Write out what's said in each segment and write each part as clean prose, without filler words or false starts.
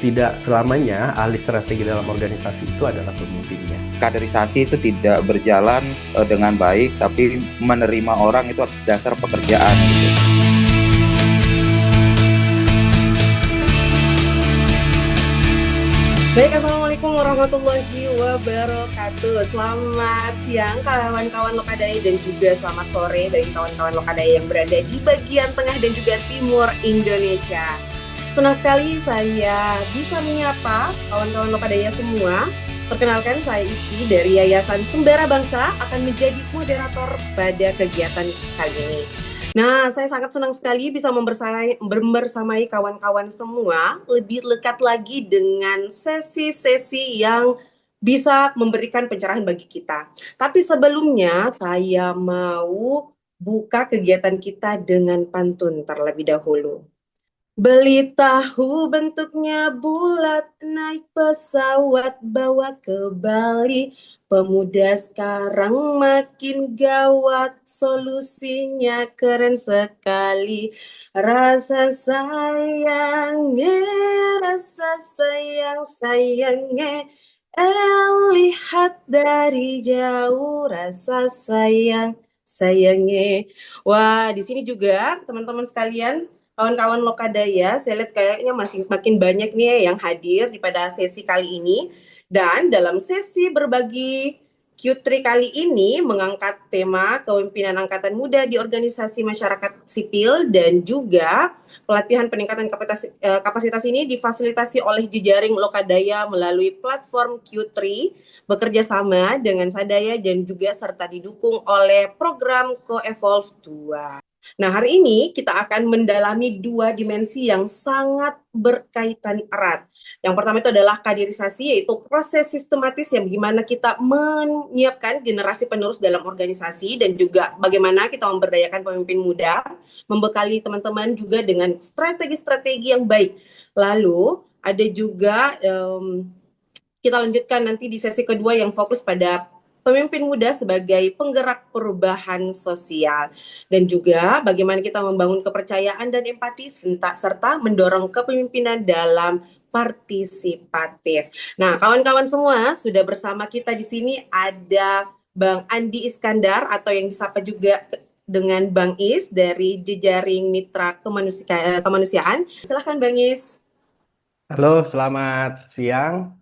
tidak selamanya ahli strategi dalam organisasi itu adalah pemimpinnya. Kaderisasi itu tidak berjalan dengan baik, tapi menerima orang itu atas dasar pekerjaan gitu. Baik, Assalamualaikum warahmatullahi wabarakatuh. Selamat siang kawan-kawan Lokadai dan juga selamat sore bagi kawan-kawan Lokadai yang berada di bagian tengah dan juga timur Indonesia. Senang sekali saya bisa menyapa kawan-kawan Lokadaya semua. Perkenalkan, saya Isti dari Yayasan Sembara Bangsa akan menjadi moderator pada kegiatan kali ini. Nah, saya sangat senang sekali bisa membersamai kawan-kawan semua lebih dekat lagi dengan sesi-sesi yang bisa memberikan pencerahan bagi kita. Tapi sebelumnya saya mau buka kegiatan kita dengan pantun terlebih dahulu. Beli tahu bentuknya bulat, naik pesawat bawa ke Bali. Pemuda sekarang makin gawat, solusinya keren sekali. Rasa sayangnya, rasa sayangnya, lihat dari jauh, rasa sayangnya. Wah, di sini juga teman-teman sekalian, kawan-kawan Lokadaya, saya lihat kayaknya masih makin banyak nih yang hadir di pada sesi kali ini. Dan dalam sesi berbagi Q3 kali ini mengangkat tema kepemimpinan angkatan muda di organisasi masyarakat sipil dan juga pelatihan peningkatan kapasitas ini difasilitasi oleh jejaring Lokadaya melalui platform Q3 bekerja sama dengan Sadaya dan juga serta didukung oleh program Co-Evolve 2. Nah, hari ini kita akan mendalami dua dimensi yang sangat berkaitan erat. Yang pertama itu adalah kaderisasi, yaitu proses sistematis yang bagaimana kita menyiapkan generasi penerus dalam organisasi dan juga bagaimana kita memberdayakan pemimpin muda, membekali teman-teman juga dengan strategi-strategi yang baik. Lalu ada juga kita lanjutkan nanti di sesi kedua yang fokus pada pemimpin muda sebagai penggerak perubahan sosial dan juga bagaimana kita membangun kepercayaan dan empati serta mendorong kepemimpinan dalam partisipatif. Nah, kawan-kawan semua, sudah bersama kita di sini ada Bang Andi Iskandar atau yang disapa juga dengan Bang Is dari jejaring mitra kemanusiaan. Silahkan Bang Is. Halo, selamat siang.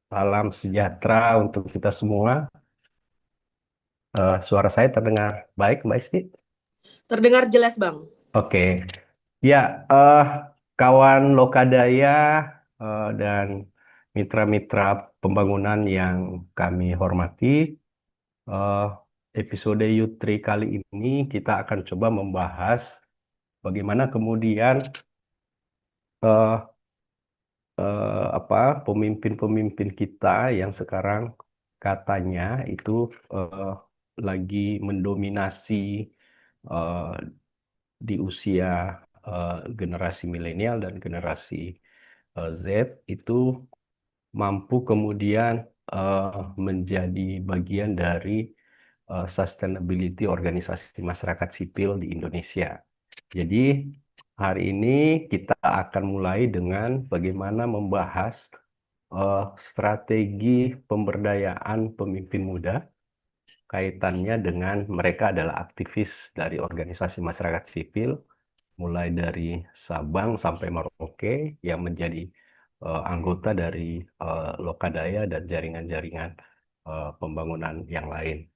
Salam sejahtera untuk kita semua. Suara saya terdengar baik, Mbak Isti? Terdengar jelas Bang. Oke. Ya, kawan Lokadaya dan mitra-mitra pembangunan yang kami hormati, eh, episode Yutri kali ini kita akan coba membahas bagaimana kemudian eh, apa pemimpin-pemimpin kita yang sekarang katanya itu eh, lagi mendominasi eh, di usia generasi milenial dan generasi Z itu mampu kemudian menjadi bagian dari sustainability organisasi masyarakat sipil di Indonesia. Jadi hari ini kita akan mulai dengan bagaimana membahas strategi pemberdayaan pemimpin muda, kaitannya dengan mereka adalah aktivis dari organisasi masyarakat sipil, mulai dari Sabang sampai Merauke yang menjadi anggota dari Lokadaya dan jaringan-jaringan pembangunan yang lain.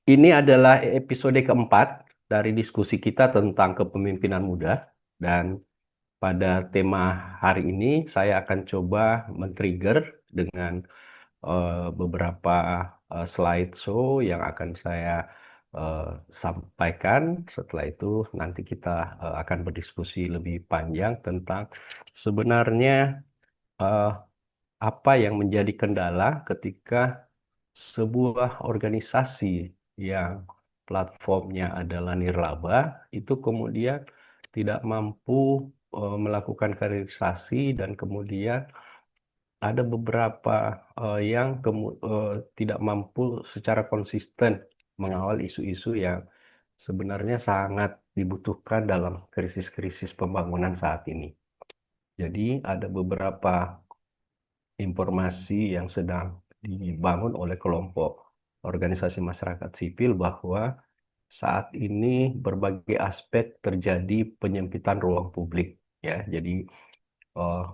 Ini adalah episode keempat dari diskusi kita tentang kepemimpinan muda, dan pada tema hari ini saya akan coba men-trigger dengan beberapa slideshow yang akan saya sampaikan. Setelah itu nanti kita akan berdiskusi lebih panjang tentang sebenarnya eh, apa yang menjadi kendala ketika sebuah organisasi yang platformnya adalah nirlaba itu kemudian tidak mampu melakukan kaderisasi, dan kemudian ada beberapa yang tidak mampu secara konsisten mengawal isu-isu yang sebenarnya sangat dibutuhkan dalam krisis-krisis pembangunan saat ini. Jadi ada beberapa informasi yang sedang dibangun oleh kelompok organisasi masyarakat sipil bahwa saat ini berbagai aspek terjadi penyempitan ruang publik, ya. Jadi eh,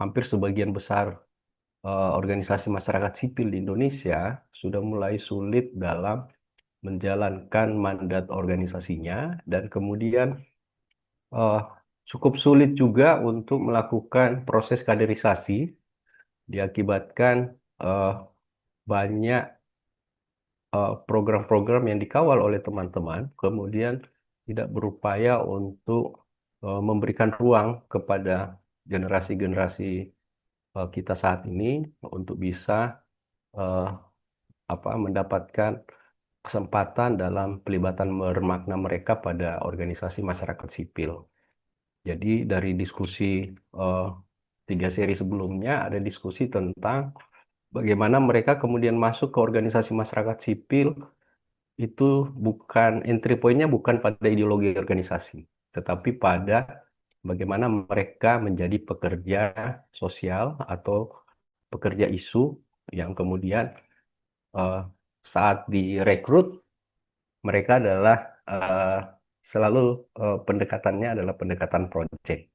hampir sebagian besar organisasi masyarakat sipil di Indonesia sudah mulai sulit dalam menjalankan mandat organisasinya, dan kemudian eh, cukup sulit juga untuk melakukan proses kaderisasi, diakibatkan eh, banyak program-program yang dikawal oleh teman-teman kemudian tidak berupaya untuk memberikan ruang kepada generasi-generasi kita saat ini untuk bisa eh, mendapatkan kesempatan dalam pelibatan bermakna mereka pada organisasi masyarakat sipil. Jadi dari diskusi eh, 3 seri sebelumnya ada diskusi tentang bagaimana mereka kemudian masuk ke organisasi masyarakat sipil itu bukan entry point-nya bukan pada ideologi organisasi, tetapi pada bagaimana mereka menjadi pekerja sosial atau pekerja isu yang kemudian eh, saat direkrut mereka adalah eh, selalu pendekatannya adalah pendekatan project.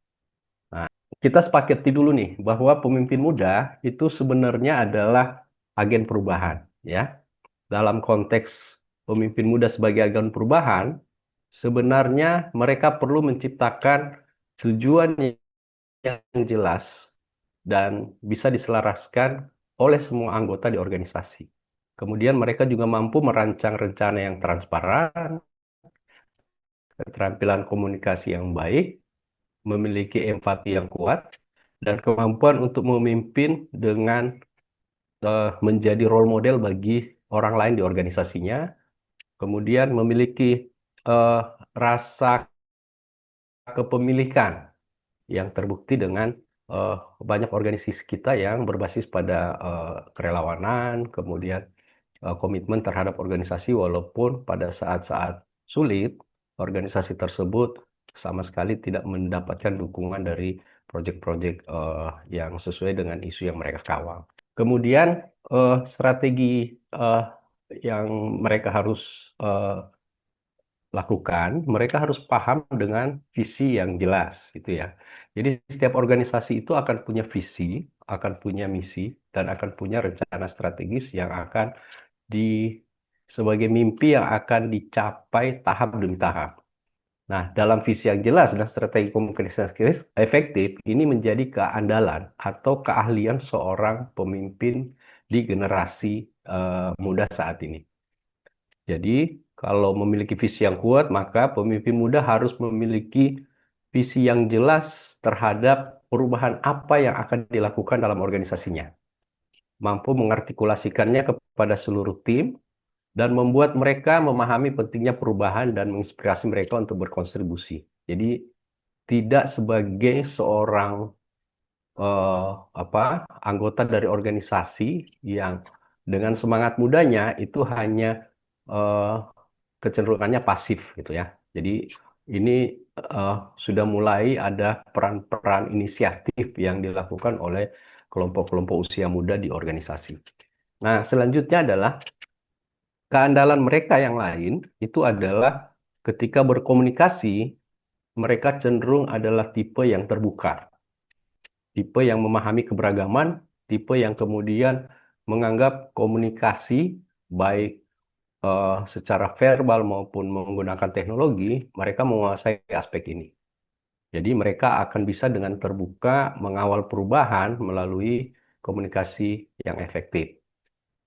Nah, kita sepakati dulu nih bahwa pemimpin muda itu sebenarnya adalah agen perubahan, ya. Dalam konteks pemimpin muda sebagai agen perubahan, sebenarnya mereka perlu menciptakan tujuan yang jelas dan bisa diselaraskan oleh semua anggota di organisasi. Kemudian mereka juga mampu merancang rencana yang transparan, keterampilan komunikasi yang baik, memiliki empati yang kuat, dan kemampuan untuk memimpin dengan menjadi role model bagi orang lain di organisasinya, kemudian memiliki eh, rasa kepemilikan yang terbukti dengan eh, banyak organisasi kita yang berbasis pada kerelawanan, kemudian komitmen terhadap organisasi walaupun pada saat-saat sulit organisasi tersebut sama sekali tidak mendapatkan dukungan dari proyek-proyek yang sesuai dengan isu yang mereka kawal. Kemudian strategi eh, yang mereka harus eh, lakukan, mereka harus paham dengan visi yang jelas, gitu ya. Jadi setiap organisasi itu akan punya visi, akan punya misi, dan akan punya rencana strategis yang akan di sebagai mimpi yang akan dicapai tahap demi tahap. Nah, dalam visi yang jelas dan strategi komunikasi efektif, ini menjadi keandalan atau keahlian seorang pemimpin di generasi muda saat ini. Jadi, kalau memiliki visi yang kuat, maka pemimpin muda harus memiliki visi yang jelas terhadap perubahan apa yang akan dilakukan dalam organisasinya. Mampu mengartikulasikannya kepada seluruh tim dan membuat mereka memahami pentingnya perubahan dan menginspirasi mereka untuk berkontribusi. Jadi, tidak sebagai seorang eh, anggota dari organisasi yang dengan semangat mudanya itu hanya eh, kecenderungannya pasif, gitu ya. Jadi ini eh, sudah mulai ada peran-peran inisiatif yang dilakukan oleh kelompok-kelompok usia muda di organisasi. Nah, selanjutnya adalah keandalan mereka yang lain itu adalah ketika berkomunikasi, mereka cenderung adalah tipe yang terbuka, tipe yang memahami keberagaman, tipe yang kemudian menganggap komunikasi baik secara verbal maupun menggunakan teknologi, mereka menguasai aspek ini. Jadi mereka akan bisa dengan terbuka mengawal perubahan melalui komunikasi yang efektif.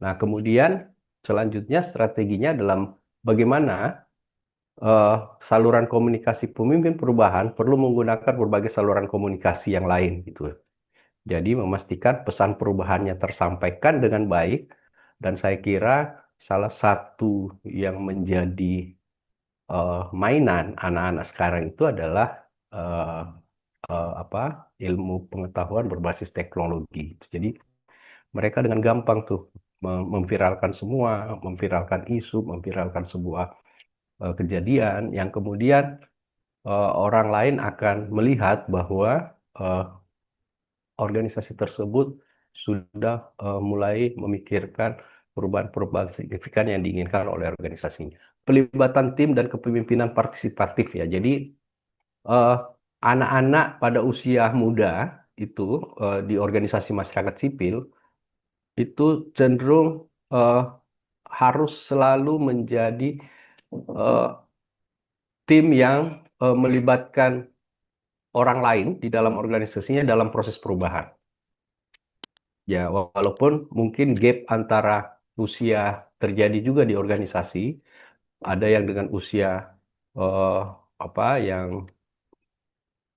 Nah, kemudian selanjutnya strateginya dalam bagaimana eh, saluran komunikasi pemimpin perubahan perlu menggunakan berbagai saluran komunikasi yang lain, gitu. Jadi memastikan pesan perubahannya tersampaikan dengan baik, dan saya kira salah satu yang menjadi mainan anak-anak sekarang itu adalah eh, ilmu pengetahuan berbasis teknologi. Jadi mereka dengan gampang tuh memviralkan semua, memviralkan isu, memviralkan sebuah kejadian yang kemudian orang lain akan melihat bahwa eh, organisasi tersebut sudah mulai memikirkan perubahan-perubahan signifikan yang diinginkan oleh organisasinya. Pelibatan tim dan kepemimpinan partisipatif ya. Jadi eh, anak-anak pada usia muda itu di organisasi masyarakat sipil itu cenderung harus selalu menjadi eh, tim yang melibatkan orang lain di dalam organisasinya dalam proses perubahan. Ya, walaupun mungkin gap antara usia terjadi juga di organisasi, ada yang dengan usia eh, apa yang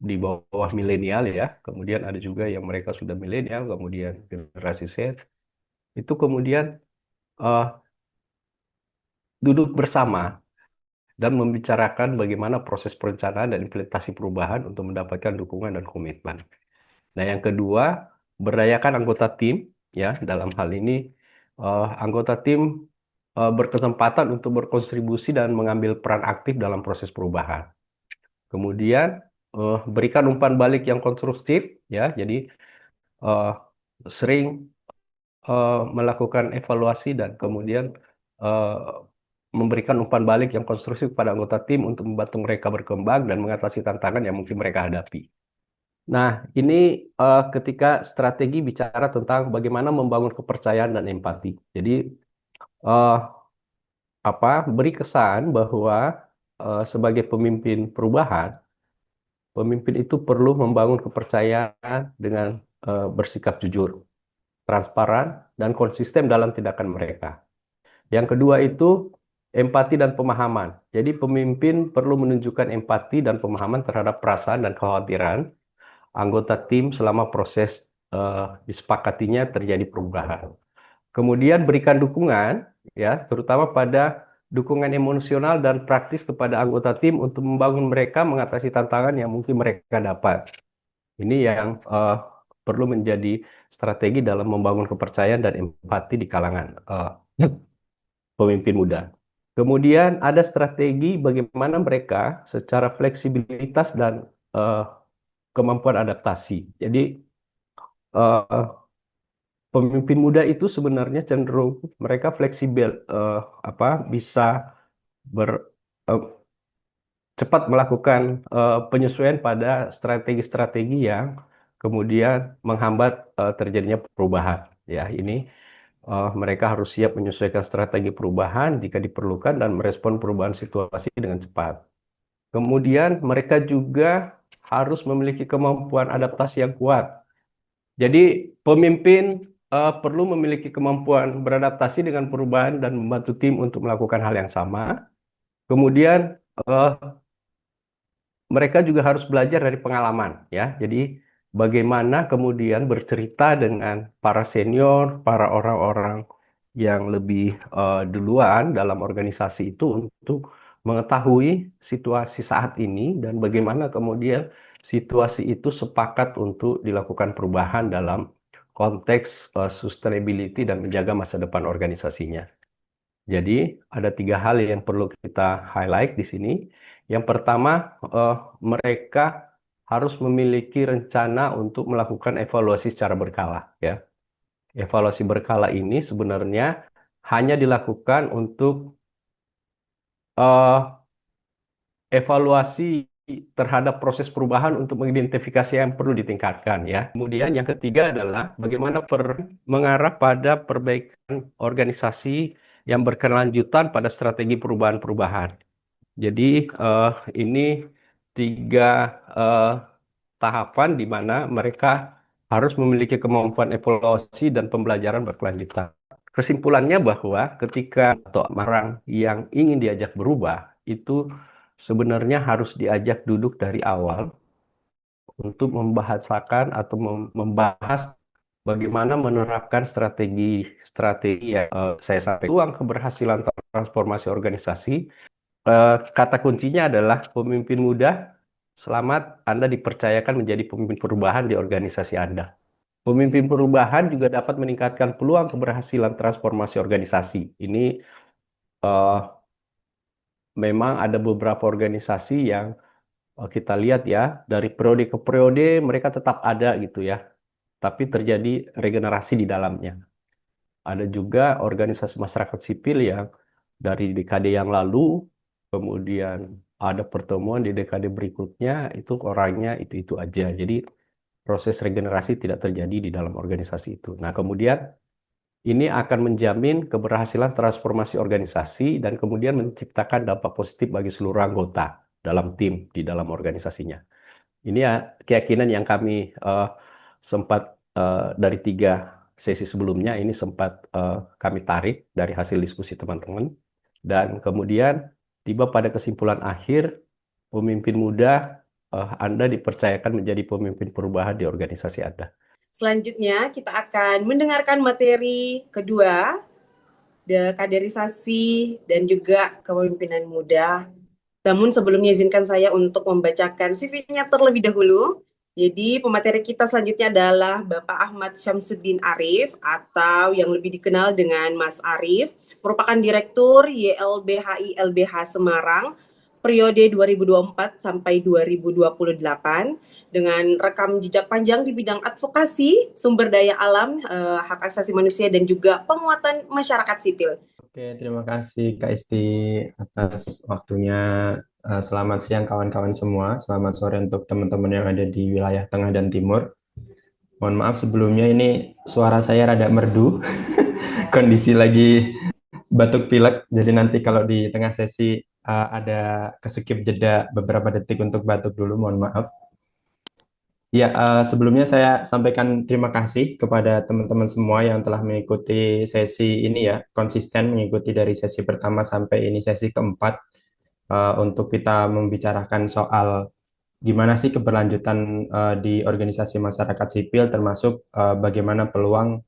di bawah milenial ya, kemudian ada juga yang mereka sudah milenial, kemudian generasi Z, itu kemudian eh, duduk bersama dan membicarakan bagaimana proses perencanaan dan implementasi perubahan untuk mendapatkan dukungan dan komitmen. Nah, yang kedua, berdayakan anggota tim, ya, dalam hal ini anggota tim berkesempatan untuk berkontribusi dan mengambil peran aktif dalam proses perubahan. Kemudian, berikan umpan balik yang konstruktif, ya, jadi eh, sering melakukan evaluasi dan kemudian eh, memberikan umpan balik yang konstruktif pada anggota tim untuk membantu mereka berkembang dan mengatasi tantangan yang mungkin mereka hadapi. Nah, ini ketika strategi bicara tentang bagaimana membangun kepercayaan dan empati. Jadi, eh, beri kesan bahwa sebagai pemimpin perubahan, pemimpin itu perlu membangun kepercayaan dengan bersikap jujur, transparan, dan konsisten dalam tindakan mereka. Yang kedua itu empati dan pemahaman. Jadi, pemimpin perlu menunjukkan empati dan pemahaman terhadap perasaan dan kekhawatiran anggota tim selama proses disepakatinya terjadi perubahan. Kemudian berikan dukungan, ya, terutama pada dukungan emosional dan praktis kepada anggota tim untuk membangun mereka mengatasi tantangan yang mungkin mereka dapat. Ini yang perlu menjadi strategi dalam membangun kepercayaan dan empati di kalangan pemimpin muda. Kemudian ada strategi bagaimana mereka secara fleksibilitas dan eh, kemampuan adaptasi. Jadi eh, pemimpin muda itu sebenarnya cenderung mereka fleksibel, bisa ber, eh, cepat melakukan penyesuaian pada strategi-strategi yang kemudian menghambat terjadinya perubahan. Ya, ini mereka harus siap menyesuaikan strategi perubahan jika diperlukan dan merespon perubahan situasi dengan cepat. Kemudian mereka juga harus memiliki kemampuan adaptasi yang kuat. Jadi pemimpin perlu memiliki kemampuan beradaptasi dengan perubahan dan membantu tim untuk melakukan hal yang sama. Kemudian eh, mereka juga harus belajar dari pengalaman, ya. Jadi bagaimana kemudian bercerita dengan para senior, para orang-orang yang lebih duluan dalam organisasi itu untuk mengetahui situasi saat ini dan bagaimana kemudian situasi itu sepakat untuk dilakukan perubahan dalam konteks sustainability dan menjaga masa depan organisasinya. Jadi ada tiga hal yang perlu kita highlight di sini. Yang pertama, mereka harus memiliki rencana untuk melakukan evaluasi secara berkala. Ya, evaluasi berkala ini sebenarnya hanya dilakukan untuk eh, evaluasi terhadap proses perubahan untuk mengidentifikasi yang perlu ditingkatkan. Ya. Kemudian yang ketiga adalah bagaimana mengarah pada perbaikan organisasi yang berkelanjutan pada strategi perubahan-perubahan. Jadi ini tiga eh, tahapan di mana mereka harus memiliki kemampuan evaluasi dan pembelajaran berkelanjutan. Kesimpulannya bahwa ketika atau orang yang ingin diajak berubah itu sebenarnya harus diajak duduk dari awal untuk membahasakan atau membahas bagaimana menerapkan strategi yang saya sampaikan. Peluang keberhasilan transformasi organisasi. Kata kuncinya adalah pemimpin muda. Selamat, Anda dipercayakan menjadi pemimpin perubahan di organisasi Anda. Pemimpin perubahan juga dapat meningkatkan peluang keberhasilan transformasi organisasi. Ini memang ada beberapa organisasi yang kita lihat ya, dari periode ke periode mereka tetap ada gitu ya, tapi terjadi regenerasi di dalamnya. Ada juga organisasi masyarakat sipil yang dari dekade yang lalu, kemudian ada pertemuan di dekade berikutnya, itu orangnya itu-itu aja. Jadi proses regenerasi tidak terjadi di dalam organisasi itu. Nah, kemudian ini akan menjamin keberhasilan transformasi organisasi dan kemudian menciptakan dampak positif bagi seluruh anggota dalam tim, di dalam organisasinya. Ini ya keyakinan yang kami sempat dari 3 sesi sebelumnya ini sempat kami tarik dari hasil diskusi teman-teman, dan kemudian tiba pada kesimpulan akhir, pemimpin muda Anda dipercayakan menjadi pemimpin perubahan di organisasi Anda. Selanjutnya kita akan mendengarkan materi kedua, kaderisasi dan juga kepemimpinan muda. Namun sebelumnya izinkan saya untuk membacakan CV-nya terlebih dahulu. Jadi pemateri kita selanjutnya adalah Bapak Ahmad Syamsuddin Arif atau yang lebih dikenal dengan Mas Arif, merupakan Direktur YLBHI LBH Semarang periode 2024 sampai 2028 dengan rekam jejak panjang di bidang advokasi, sumber daya alam, hak asasi manusia dan juga penguatan masyarakat sipil. Oke, terima kasih Kak Isti atas waktunya. Selamat siang kawan-kawan semua. Selamat sore untuk teman-teman yang ada di wilayah tengah dan timur. Mohon maaf sebelumnya, ini suara saya rada merdu. Kondisi lagi batuk pilek. Jadi nanti kalau di tengah sesi ada keskip jeda beberapa detik untuk batuk dulu, mohon maaf. Ya, sebelumnya saya sampaikan terima kasih kepada teman-teman semua yang telah mengikuti sesi ini ya, konsisten mengikuti dari sesi pertama sampai ini sesi keempat, untuk kita membicarakan soal gimana sih keberlanjutan di organisasi masyarakat sipil, termasuk bagaimana peluang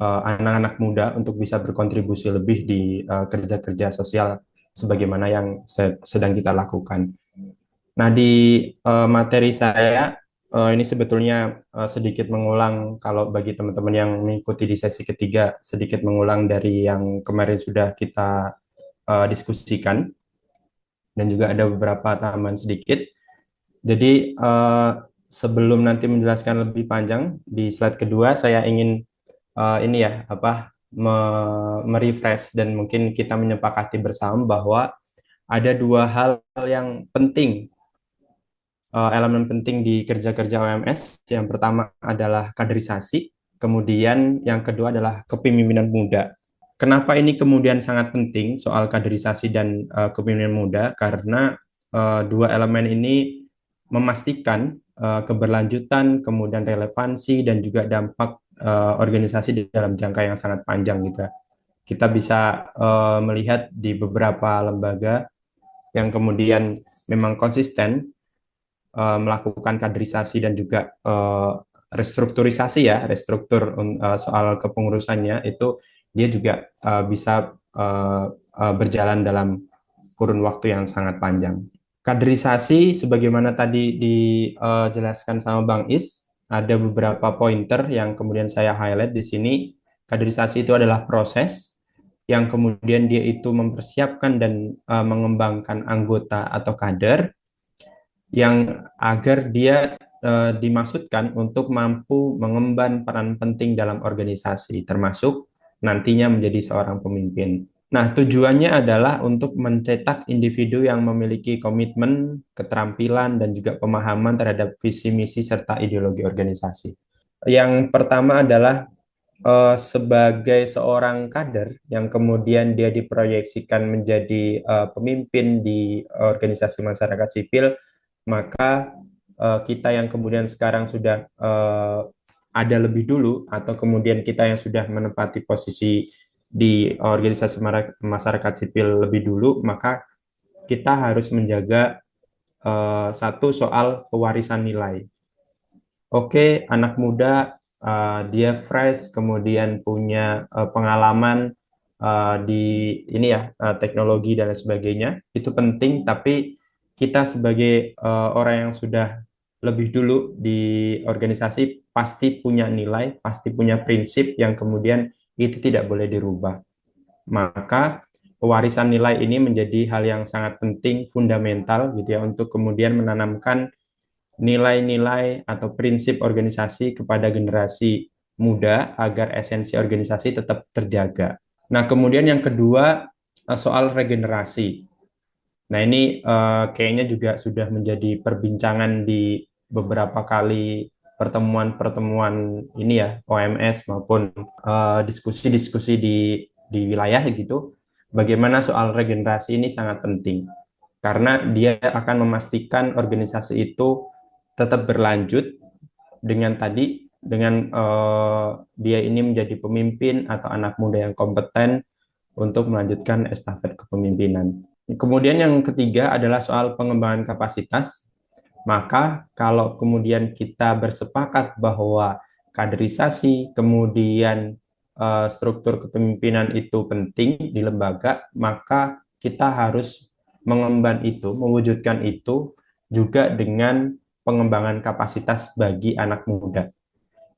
anak-anak muda untuk bisa berkontribusi lebih di kerja-kerja sosial sebagaimana yang sedang kita lakukan. Nah, di materi saya ini sebetulnya sedikit mengulang, kalau bagi teman-teman yang mengikuti di sesi ketiga, sedikit mengulang dari yang kemarin sudah kita diskusikan, dan juga ada beberapa tambahan sedikit. Jadi sebelum nanti menjelaskan lebih panjang, di slide kedua saya ingin ini ya, merefresh dan mungkin kita menyepakati bersama bahwa ada 2 hal yang penting, elemen penting di kerja-kerja OMS. Yang pertama adalah kaderisasi, kemudian yang kedua adalah kepemimpinan muda. Kenapa ini kemudian sangat penting soal kaderisasi dan kepemimpinan muda? Karena 2 elemen ini memastikan keberlanjutan, kemudian relevansi dan juga dampak organisasi di dalam jangka yang sangat panjang gitu. Kita bisa melihat di beberapa lembaga yang kemudian memang konsisten melakukan kaderisasi dan juga restrukturisasi ya, restruktur soal kepengurusannya, itu dia juga bisa berjalan dalam kurun waktu yang sangat panjang. Kaderisasi sebagaimana tadi dijelaskan sama Bang Is, ada beberapa pointer yang kemudian saya highlight di sini. Kaderisasi itu adalah proses yang kemudian dia itu mempersiapkan dan mengembangkan anggota atau kader yang agar dia dimaksudkan untuk mampu mengemban peran penting dalam organisasi, termasuk nantinya menjadi seorang pemimpin. Nah, tujuannya adalah untuk mencetak individu yang memiliki komitmen, keterampilan, dan juga pemahaman terhadap visi misi serta ideologi organisasi. Yang pertama adalah sebagai seorang kader yang kemudian dia diproyeksikan menjadi pemimpin di organisasi masyarakat sipil, maka kita yang kemudian sekarang sudah ada lebih dulu, atau kemudian kita yang sudah menempati posisi di organisasi masyarakat sipil lebih dulu, maka kita harus menjaga satu soal pewarisan nilai. Oke, anak muda dia fresh, kemudian punya pengalaman di ini ya, teknologi dan sebagainya, itu penting, tapi kita sebagai orang yang sudah lebih dulu di organisasi pasti punya nilai, pasti punya prinsip yang kemudian itu tidak boleh dirubah. Maka pewarisan nilai ini menjadi hal yang sangat penting, fundamental gitu ya, untuk kemudian menanamkan nilai-nilai atau prinsip organisasi kepada generasi muda agar esensi organisasi tetap terjaga. Nah, kemudian yang kedua, soal regenerasi. Nah, ini kayaknya juga sudah menjadi perbincangan di beberapa kali pertemuan-pertemuan ini ya, OMS maupun diskusi-diskusi di wilayah gitu. Bagaimana soal regenerasi ini sangat penting karena dia akan memastikan organisasi itu tetap berlanjut dengan dia ini menjadi pemimpin atau anak muda yang kompeten untuk melanjutkan estafet kepemimpinan. Kemudian yang ketiga adalah soal pengembangan kapasitas. Maka kalau kemudian kita bersepakat bahwa kaderisasi, kemudian struktur kepemimpinan itu penting di lembaga, maka kita harus mengemban itu, mewujudkan itu juga dengan pengembangan kapasitas bagi anak muda.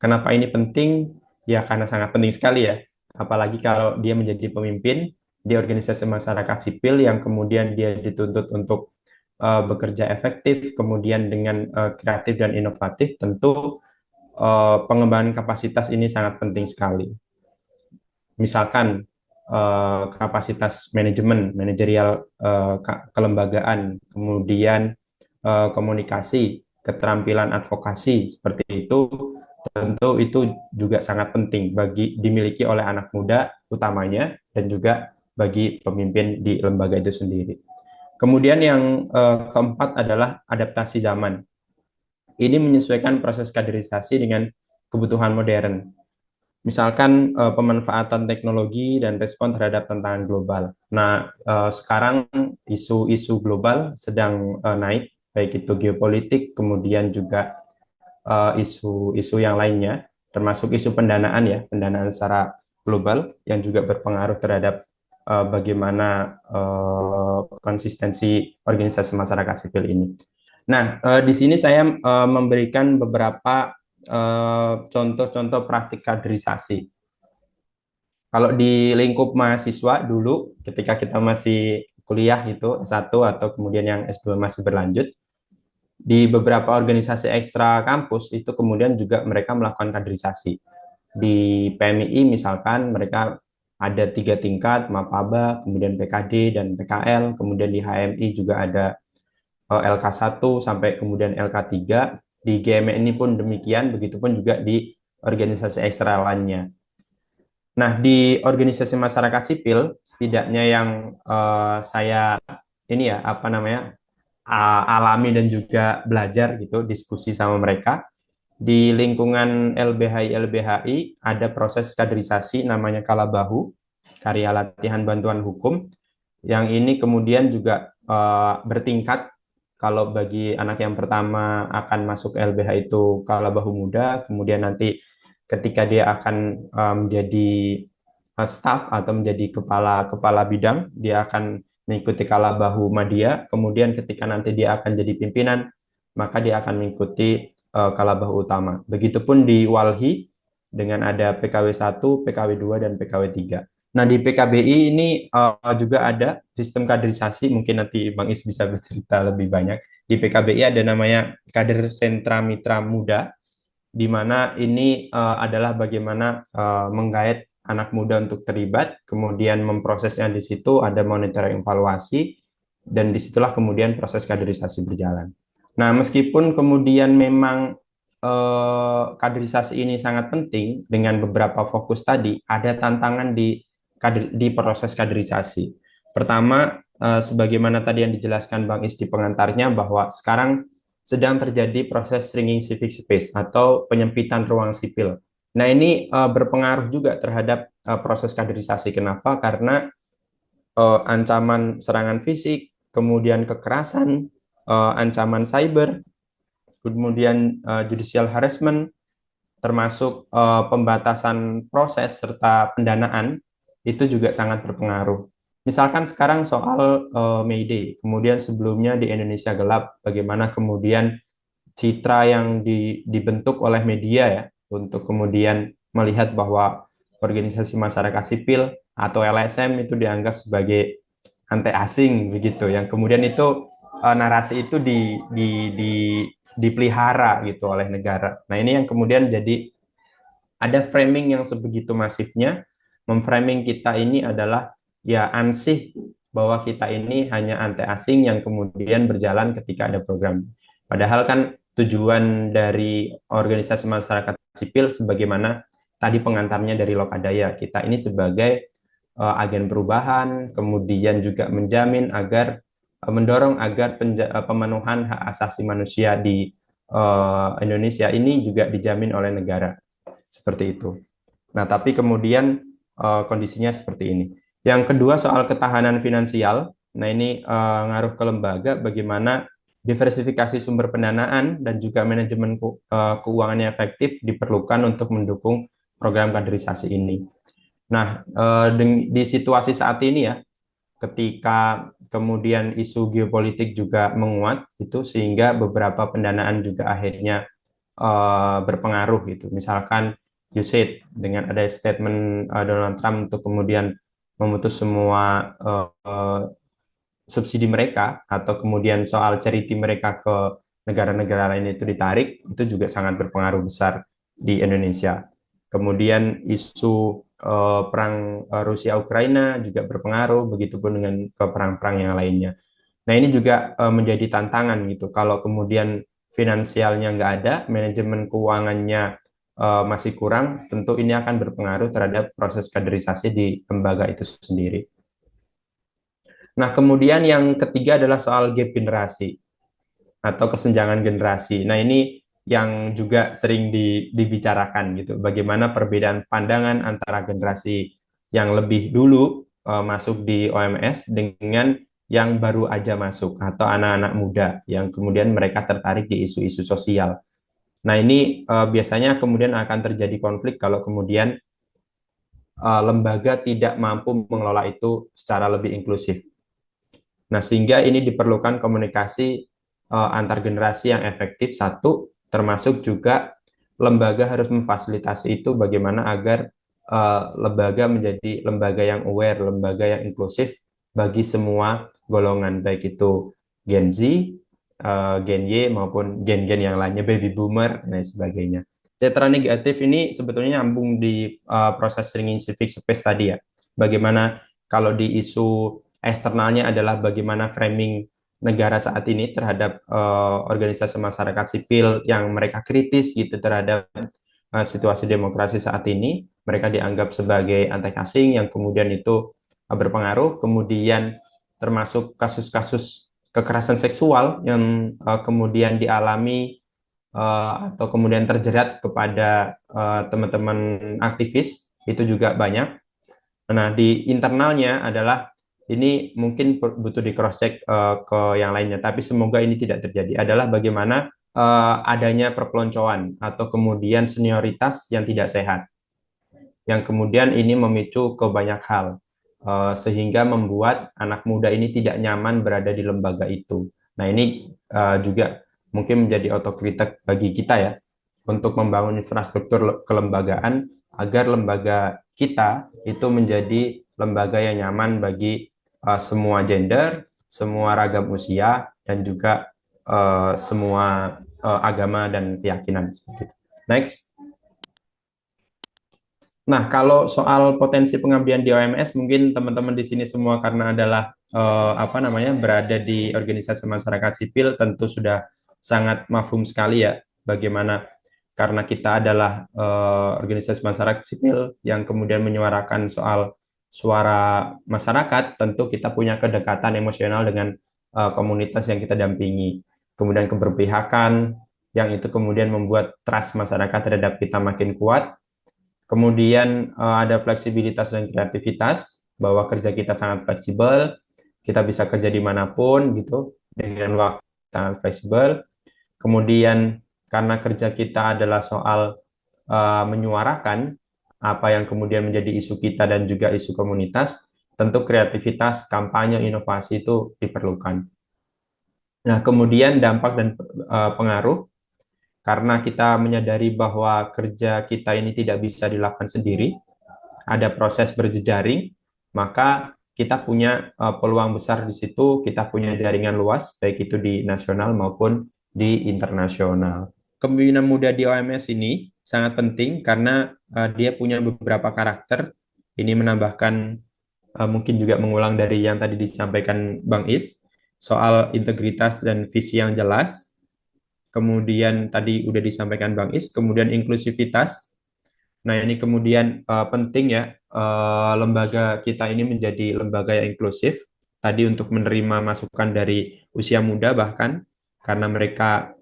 Kenapa ini penting? Ya karena sangat penting sekali ya. Apalagi kalau dia menjadi pemimpin di organisasi masyarakat sipil yang kemudian dia dituntut untuk bekerja efektif, kemudian dengan kreatif dan inovatif, tentu pengembangan kapasitas ini sangat penting sekali. Misalkan kapasitas manajemen, manajerial kelembagaan, kemudian komunikasi, keterampilan advokasi, seperti itu, tentu itu juga sangat penting bagi dimiliki oleh anak muda utamanya dan juga bagi pemimpin di lembaga itu sendiri. Kemudian yang keempat adalah adaptasi zaman. Ini menyesuaikan proses kaderisasi dengan kebutuhan modern. Misalkan pemanfaatan teknologi dan respon terhadap tantangan global. Nah, sekarang isu-isu global sedang naik, baik itu geopolitik, kemudian juga isu-isu yang lainnya, termasuk isu pendanaan ya, pendanaan secara global yang juga berpengaruh terhadap bagaimana konsistensi organisasi masyarakat sipil ini. Nah, di sini saya memberikan beberapa contoh-contoh praktik kaderisasi. Kalau di lingkup mahasiswa dulu, ketika kita masih kuliah gitu, S1 atau kemudian yang S2 masih berlanjut, di beberapa organisasi ekstra kampus itu kemudian juga mereka melakukan kaderisasi. Di PMII misalkan mereka ada 3 tingkat, Mapaba, kemudian PKD dan PKL, kemudian di HMI juga ada LK1 sampai kemudian LK3. Di GME ini pun demikian, begitupun juga di organisasi ekstra lainnya. Nah, di organisasi masyarakat sipil, setidaknya yang saya ini ya, apa namanya, alami dan juga belajar gitu, diskusi sama mereka, di lingkungan LBHI ada proses kaderisasi namanya Kalabahu, Karya Latihan Bantuan Hukum, yang ini kemudian juga bertingkat. Kalau bagi anak yang pertama akan masuk LBH itu Kalabahu Muda, kemudian nanti ketika dia akan menjadi staff atau menjadi kepala bidang, dia akan mengikuti Kalabahu Madya, kemudian ketika nanti dia akan jadi pimpinan, maka dia akan mengikuti Kalabahu Utama. Begitupun di Walhi dengan ada PKW 1, PKW 2, dan PKW 3. Nah, di PKBI ini juga ada sistem kaderisasi, mungkin nanti Bang Is bisa bercerita lebih banyak. Di PKBI ada namanya Kader Sentra Mitra Muda, di mana ini adalah bagaimana menggait anak muda untuk terlibat, kemudian memprosesnya di situ, ada monitoring evaluasi, dan disitulah kemudian proses kaderisasi berjalan. Nah, meskipun kemudian memang kaderisasi ini sangat penting dengan beberapa fokus tadi, ada tantangan di proses kaderisasi. Pertama, sebagaimana tadi yang dijelaskan Bang Is di pengantarnya, bahwa sekarang sedang terjadi proses shrinking civic space atau penyempitan ruang sipil. Nah, ini berpengaruh juga terhadap proses kaderisasi. Kenapa? Karena ancaman serangan fisik, kemudian kekerasan, ancaman cyber, kemudian judicial harassment, termasuk pembatasan proses serta pendanaan, itu juga sangat berpengaruh. Misalkan sekarang soal May Day, kemudian sebelumnya di Indonesia Gelap, bagaimana kemudian citra yang dibentuk oleh media ya, untuk kemudian melihat bahwa organisasi masyarakat sipil atau LSM itu dianggap sebagai anti asing begitu, yang kemudian itu narasi itu dipelihara gitu oleh negara. Nah, ini yang kemudian jadi ada framing yang sebegitu masifnya, memframing kita ini adalah ya ansih, bahwa kita ini hanya anti asing yang kemudian berjalan ketika ada program. Padahal kan tujuan dari organisasi masyarakat sipil sebagaimana tadi pengantarnya dari Lokadaya, kita ini sebagai agen perubahan, kemudian juga menjamin agar mendorong agar pemenuhan hak asasi manusia di Indonesia ini juga dijamin oleh negara. Seperti itu. Nah, tapi kemudian kondisinya seperti ini. Yang kedua soal ketahanan finansial. Nah, ini ngaruh ke lembaga, bagaimana diversifikasi sumber pendanaan dan juga manajemen keuangan yang efektif diperlukan untuk mendukung program kaderisasi ini. Nah, di situasi saat ini ya, ketika kemudian isu geopolitik juga menguat, itu sehingga beberapa pendanaan juga akhirnya berpengaruh gitu. Misalkan USAID dengan ada statement Donald Trump untuk kemudian memutus semua subsidi mereka, atau kemudian soal charity mereka ke negara-negara lain itu ditarik, itu juga sangat berpengaruh besar di Indonesia. Kemudian isu perang Rusia Ukraina juga berpengaruh, begitupun dengan perang-perang yang lainnya. Nah, ini juga menjadi tantangan gitu. Kalau kemudian finansialnya nggak ada, manajemen keuangannya masih kurang, tentu ini akan berpengaruh terhadap proses kaderisasi di lembaga itu sendiri. Nah, kemudian yang ketiga adalah soal gap generasi atau kesenjangan generasi. Nah, ini yang juga sering dibicarakan gitu. Bagaimana perbedaan pandangan antara generasi yang lebih dulu masuk di OMS dengan yang baru aja masuk atau anak-anak muda yang kemudian mereka tertarik di isu-isu sosial. Nah, ini biasanya kemudian akan terjadi konflik kalau kemudian lembaga tidak mampu mengelola itu secara lebih inklusif. Nah, sehingga ini diperlukan komunikasi antar generasi yang efektif, satu, termasuk juga lembaga harus memfasilitasi itu bagaimana agar lembaga menjadi lembaga yang aware, lembaga yang inklusif bagi semua golongan, baik itu Gen Z, Gen Y, maupun gen-gen yang lainnya, baby boomer, dan sebagainya. Citra negatif ini sebetulnya nyambung di proses ringing civic space tadi ya. Bagaimana kalau di isu eksternalnya adalah bagaimana framing negara saat ini terhadap organisasi masyarakat sipil yang mereka kritis gitu terhadap situasi demokrasi saat ini. Mereka dianggap sebagai anti asing yang kemudian itu berpengaruh. Kemudian termasuk kasus-kasus kekerasan seksual yang kemudian dialami atau kemudian terjerat kepada teman-teman aktivis, itu juga banyak. Nah, di internalnya adalah ini mungkin butuh di cross check ke yang lainnya, tapi semoga ini tidak terjadi, adalah bagaimana adanya perpeloncoan atau kemudian senioritas yang tidak sehat, yang kemudian ini memicu ke banyak hal, sehingga membuat anak muda ini tidak nyaman berada di lembaga itu. Nah, ini juga mungkin menjadi otokritik bagi kita ya, untuk membangun infrastruktur kelembagaan agar lembaga kita itu menjadi lembaga yang nyaman bagi semua gender, semua ragam usia, dan juga semua agama dan keyakinan. Next. Nah, kalau soal potensi pengabdian di OMS, mungkin teman-teman di sini semua karena adalah berada di organisasi masyarakat sipil, tentu sudah sangat mafhum sekali ya bagaimana, karena kita adalah organisasi masyarakat sipil yang kemudian menyuarakan soal suara masyarakat, tentu kita punya kedekatan emosional dengan komunitas yang kita dampingi. Kemudian keberpihakan yang itu kemudian membuat trust masyarakat terhadap kita makin kuat. Kemudian ada fleksibilitas dan kreativitas, bahwa kerja kita sangat fleksibel, kita bisa kerja dimanapun gitu dengan waktu sangat fleksibel. Kemudian karena kerja kita adalah soal menyuarakan apa yang kemudian menjadi isu kita dan juga isu komunitas, tentu kreativitas, kampanye, inovasi itu diperlukan. Nah, kemudian dampak dan pengaruh, karena kita menyadari bahwa kerja kita ini tidak bisa dilakukan sendiri, ada proses berjejaring, maka kita punya peluang besar di situ, kita punya jaringan luas, baik itu di nasional maupun di internasional. Kepemimpinan muda di OMS ini sangat penting karena dia punya beberapa karakter. Ini menambahkan mungkin juga mengulang dari yang tadi disampaikan Bang Is, soal integritas dan visi yang jelas. Kemudian tadi udah disampaikan Bang Is, kemudian inklusivitas. Nah, ini kemudian penting ya, lembaga kita ini menjadi lembaga yang inklusif. Tadi untuk menerima masukan dari usia muda bahkan, karena mereka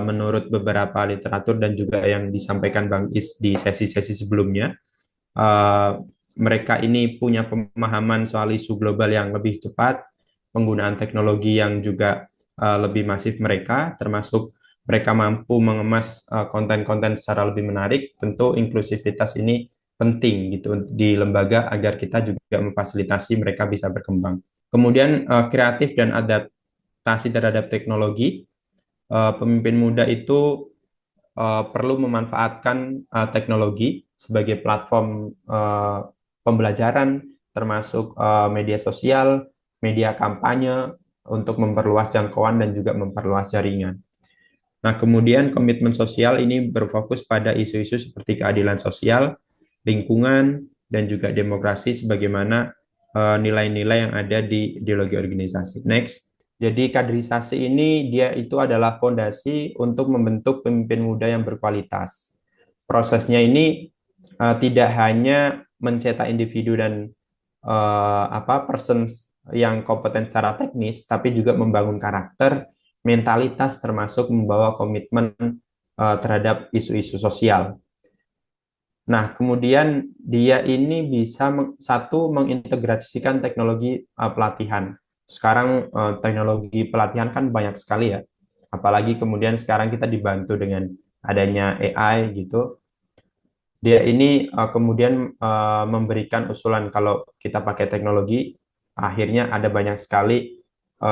menurut beberapa literatur dan juga yang disampaikan Bang Is di sesi-sesi sebelumnya, eh, mereka ini punya pemahaman soal isu global yang lebih cepat, penggunaan teknologi yang juga lebih masif mereka, termasuk mereka mampu mengemas konten-konten secara lebih menarik. Tentu inklusivitas ini penting gitu di lembaga agar kita juga memfasilitasi mereka bisa berkembang. Kemudian kreatif dan adaptasi terhadap teknologi. Pemimpin muda itu perlu memanfaatkan teknologi sebagai platform pembelajaran, termasuk media sosial, media kampanye untuk memperluas jangkauan dan juga memperluas jaringan. Nah, kemudian komitmen sosial ini berfokus pada isu-isu seperti keadilan sosial, lingkungan, dan juga demokrasi sebagaimana nilai-nilai yang ada di ideologi organisasi. Next. Jadi kaderisasi ini dia itu adalah fondasi untuk membentuk pemimpin muda yang berkualitas. Prosesnya ini tidak hanya mencetak individu dan persons yang kompeten secara teknis, tapi juga membangun karakter, mentalitas, termasuk membawa komitmen terhadap isu-isu sosial. Nah, kemudian dia ini bisa satu mengintegrasikan teknologi pelatihan. Sekarang teknologi pelatihan kan banyak sekali ya. Apalagi kemudian sekarang kita dibantu dengan adanya AI gitu. Dia ini kemudian memberikan usulan kalau kita pakai teknologi, akhirnya ada banyak sekali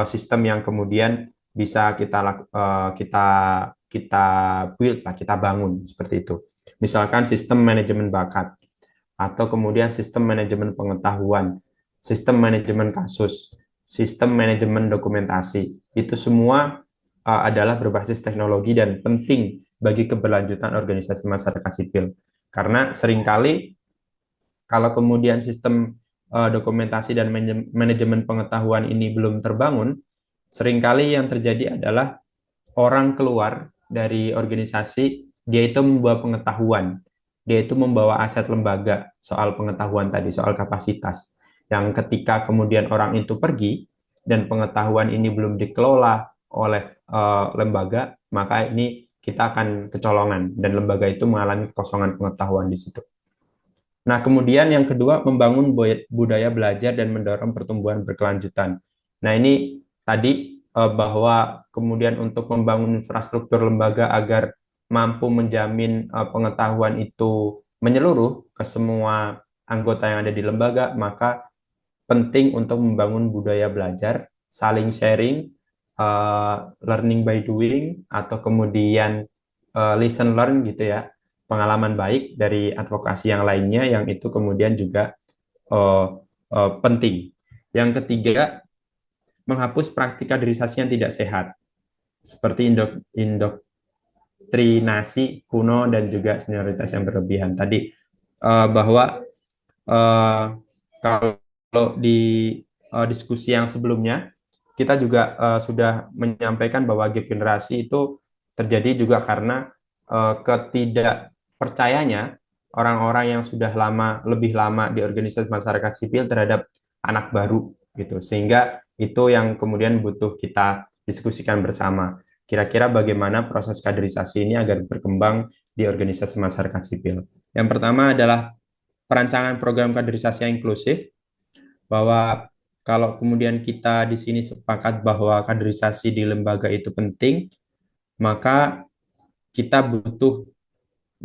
sistem yang kemudian bisa kita build lah, kita bangun seperti itu. Misalkan sistem manajemen bakat, atau kemudian sistem manajemen pengetahuan, sistem manajemen kasus, sistem manajemen dokumentasi. Itu semua adalah berbasis teknologi dan penting bagi keberlanjutan organisasi masyarakat sipil. Karena seringkali kalau kemudian sistem dokumentasi dan manajemen pengetahuan ini belum terbangun, seringkali yang terjadi adalah orang keluar dari organisasi, dia itu membawa pengetahuan, dia itu membawa aset lembaga soal pengetahuan tadi, soal kapasitas. Yang ketika kemudian orang itu pergi dan pengetahuan ini belum dikelola oleh lembaga, maka ini kita akan kecolongan dan lembaga itu mengalami kekosongan pengetahuan di situ. Nah, kemudian yang kedua, membangun budaya belajar dan mendorong pertumbuhan berkelanjutan. Nah, ini tadi bahwa kemudian untuk membangun infrastruktur lembaga agar mampu menjamin pengetahuan itu menyeluruh ke semua anggota yang ada di lembaga, maka penting untuk membangun budaya belajar, saling sharing, learning by doing, atau kemudian listen learn gitu ya, pengalaman baik dari advokasi yang lainnya yang itu kemudian juga penting. Yang ketiga, menghapus praktik kaderisasi yang tidak sehat, seperti indoktrinasi kuno dan juga senioritas yang berlebihan. Tadi bahwa kalau di diskusi yang sebelumnya, kita juga sudah menyampaikan bahwa gap generasi itu terjadi juga karena ketidakpercayanya orang-orang yang sudah lebih lama di organisasi masyarakat sipil terhadap anak baru gitu. Sehingga itu yang kemudian butuh kita diskusikan bersama. Kira-kira bagaimana proses kaderisasi ini agar berkembang di organisasi masyarakat sipil. Yang pertama adalah perancangan program kaderisasi yang inklusif, bahwa kalau kemudian kita di sini sepakat bahwa kaderisasi di lembaga itu penting, maka kita butuh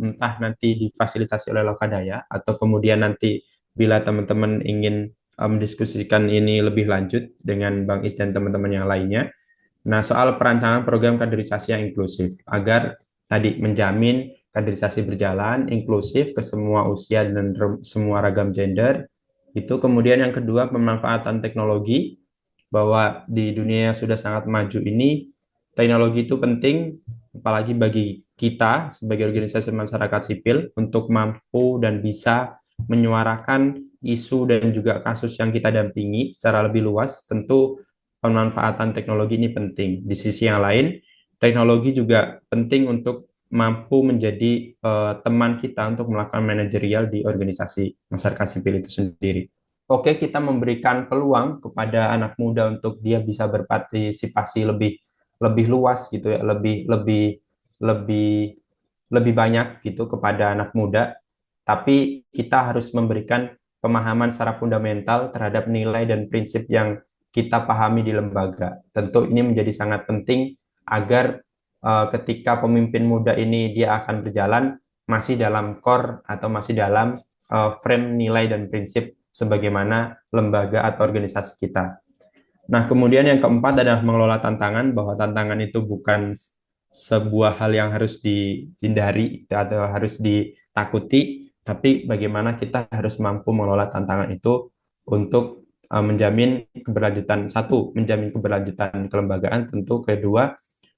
entah nanti difasilitasi oleh Lokadaya atau kemudian nanti bila teman-teman ingin mendiskusikan ini lebih lanjut dengan Bang Is dan teman-teman yang lainnya. Nah, soal perancangan program kaderisasi yang inklusif agar tadi menjamin kaderisasi berjalan, inklusif ke semua usia dan semua ragam gender. Itu kemudian yang kedua, pemanfaatan teknologi, bahwa di dunia yang sudah sangat maju ini, teknologi itu penting, apalagi bagi kita sebagai organisasi masyarakat sipil untuk mampu dan bisa menyuarakan isu dan juga kasus yang kita dampingi secara lebih luas. Tentu pemanfaatan teknologi ini penting. Di sisi yang lain, teknologi juga penting untuk mampu menjadi teman kita untuk melakukan manajerial di organisasi masyarakat sipil itu sendiri. Oke, kita memberikan peluang kepada anak muda untuk dia bisa berpartisipasi lebih lebih luas gitu ya, lebih lebih lebih lebih banyak gitu kepada anak muda. Tapi kita harus memberikan pemahaman secara fundamental terhadap nilai dan prinsip yang kita pahami di lembaga. Tentu ini menjadi sangat penting agar ketika pemimpin muda ini dia akan berjalan masih dalam core atau masih dalam frame nilai dan prinsip sebagaimana lembaga atau organisasi kita. Nah, kemudian yang keempat adalah mengelola tantangan, bahwa tantangan itu bukan sebuah hal yang harus dihindari atau harus ditakuti, tapi bagaimana kita harus mampu mengelola tantangan itu untuk menjamin keberlanjutan, satu, menjamin keberlanjutan kelembagaan, tentu kedua,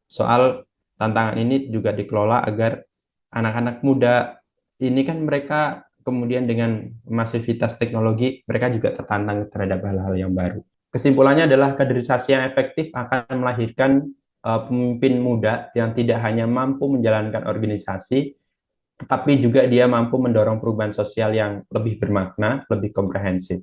soal tantangan ini juga dikelola agar anak-anak muda ini kan mereka kemudian dengan masivitas teknologi, mereka juga tertantang terhadap hal-hal yang baru. Kesimpulannya adalah kaderisasi yang efektif akan melahirkan pemimpin muda yang tidak hanya mampu menjalankan organisasi, tetapi juga dia mampu mendorong perubahan sosial yang lebih bermakna, lebih komprehensif.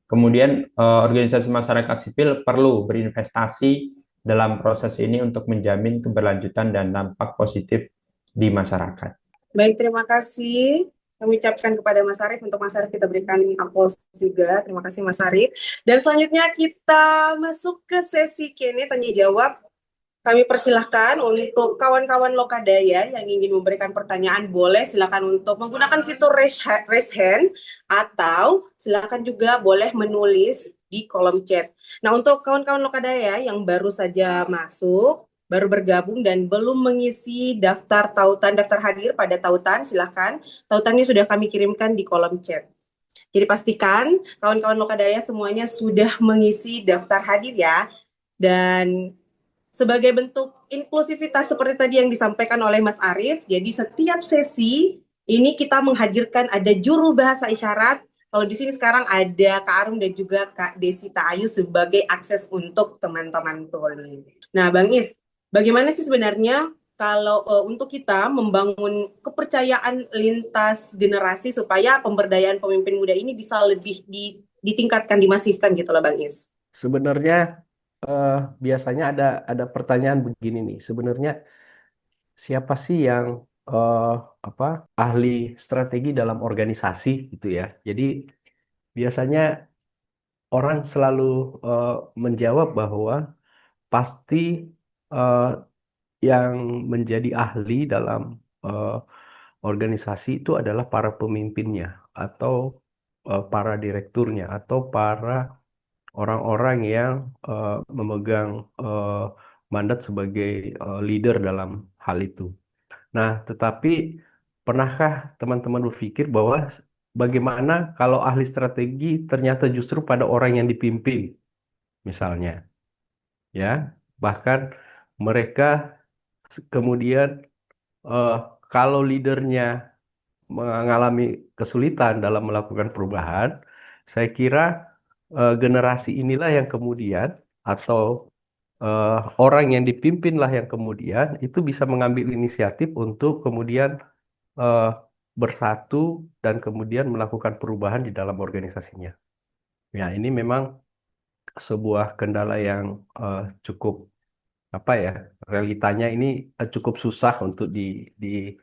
Kemudian organisasi masyarakat sipil perlu berinvestasi dalam proses ini untuk menjamin keberlanjutan dan dampak positif di masyarakat. Baik, terima kasih. Kami ucapkan kepada Mas Arief, untuk Mas Arief kita berikan aplaus juga. Terima kasih Mas Arief. Dan selanjutnya kita masuk ke sesi Q&A tanya jawab. Kami persilahkan untuk kawan-kawan Lokadaya yang ingin memberikan pertanyaan, boleh silakan untuk menggunakan fitur raise hand, atau silakan juga boleh menulis di kolom chat. Nah, untuk kawan-kawan Lokadaya yang baru saja masuk, baru bergabung dan belum mengisi daftar tautan, daftar hadir pada tautan, silakan. Tautannya sudah kami kirimkan di kolom chat. Jadi pastikan kawan-kawan Lokadaya semuanya sudah mengisi daftar hadir ya. Dan sebagai bentuk inklusivitas seperti tadi yang disampaikan oleh Mas Arief, jadi setiap sesi ini kita menghadirkan ada juru bahasa isyarat. Kalau di sini sekarang ada Kak Arum dan juga Kak Desita Ayu sebagai akses untuk teman-teman tuli. Nah, Bang Is, bagaimana sih sebenarnya kalau untuk kita membangun kepercayaan lintas generasi supaya pemberdayaan pemimpin muda ini bisa lebih ditingkatkan, dimasifkan gitu loh Bang Is? Sebenarnya biasanya ada pertanyaan begini nih. Sebenarnya siapa sih yang eh, apa ahli strategi dalam organisasi gitu ya? Jadi biasanya orang selalu eh, menjawab bahwa pasti eh, yang menjadi ahli dalam eh, organisasi itu adalah para pemimpinnya atau para direkturnya atau para orang-orang yang memegang eh, mandat sebagai leader dalam hal itu. Nah, tetapi pernahkah teman-teman berpikir bahwa bagaimana kalau ahli strategi ternyata justru pada orang yang dipimpin, misalnya, ya, bahkan mereka kemudian eh, kalau leadernya mengalami kesulitan dalam melakukan perubahan, saya kira generasi inilah yang kemudian atau orang yang dipimpinlah yang kemudian itu bisa mengambil inisiatif untuk kemudian eh, bersatu dan kemudian melakukan perubahan di dalam organisasinya. Ya, ini memang sebuah kendala yang cukup apa ya, realitanya ini cukup susah untuk di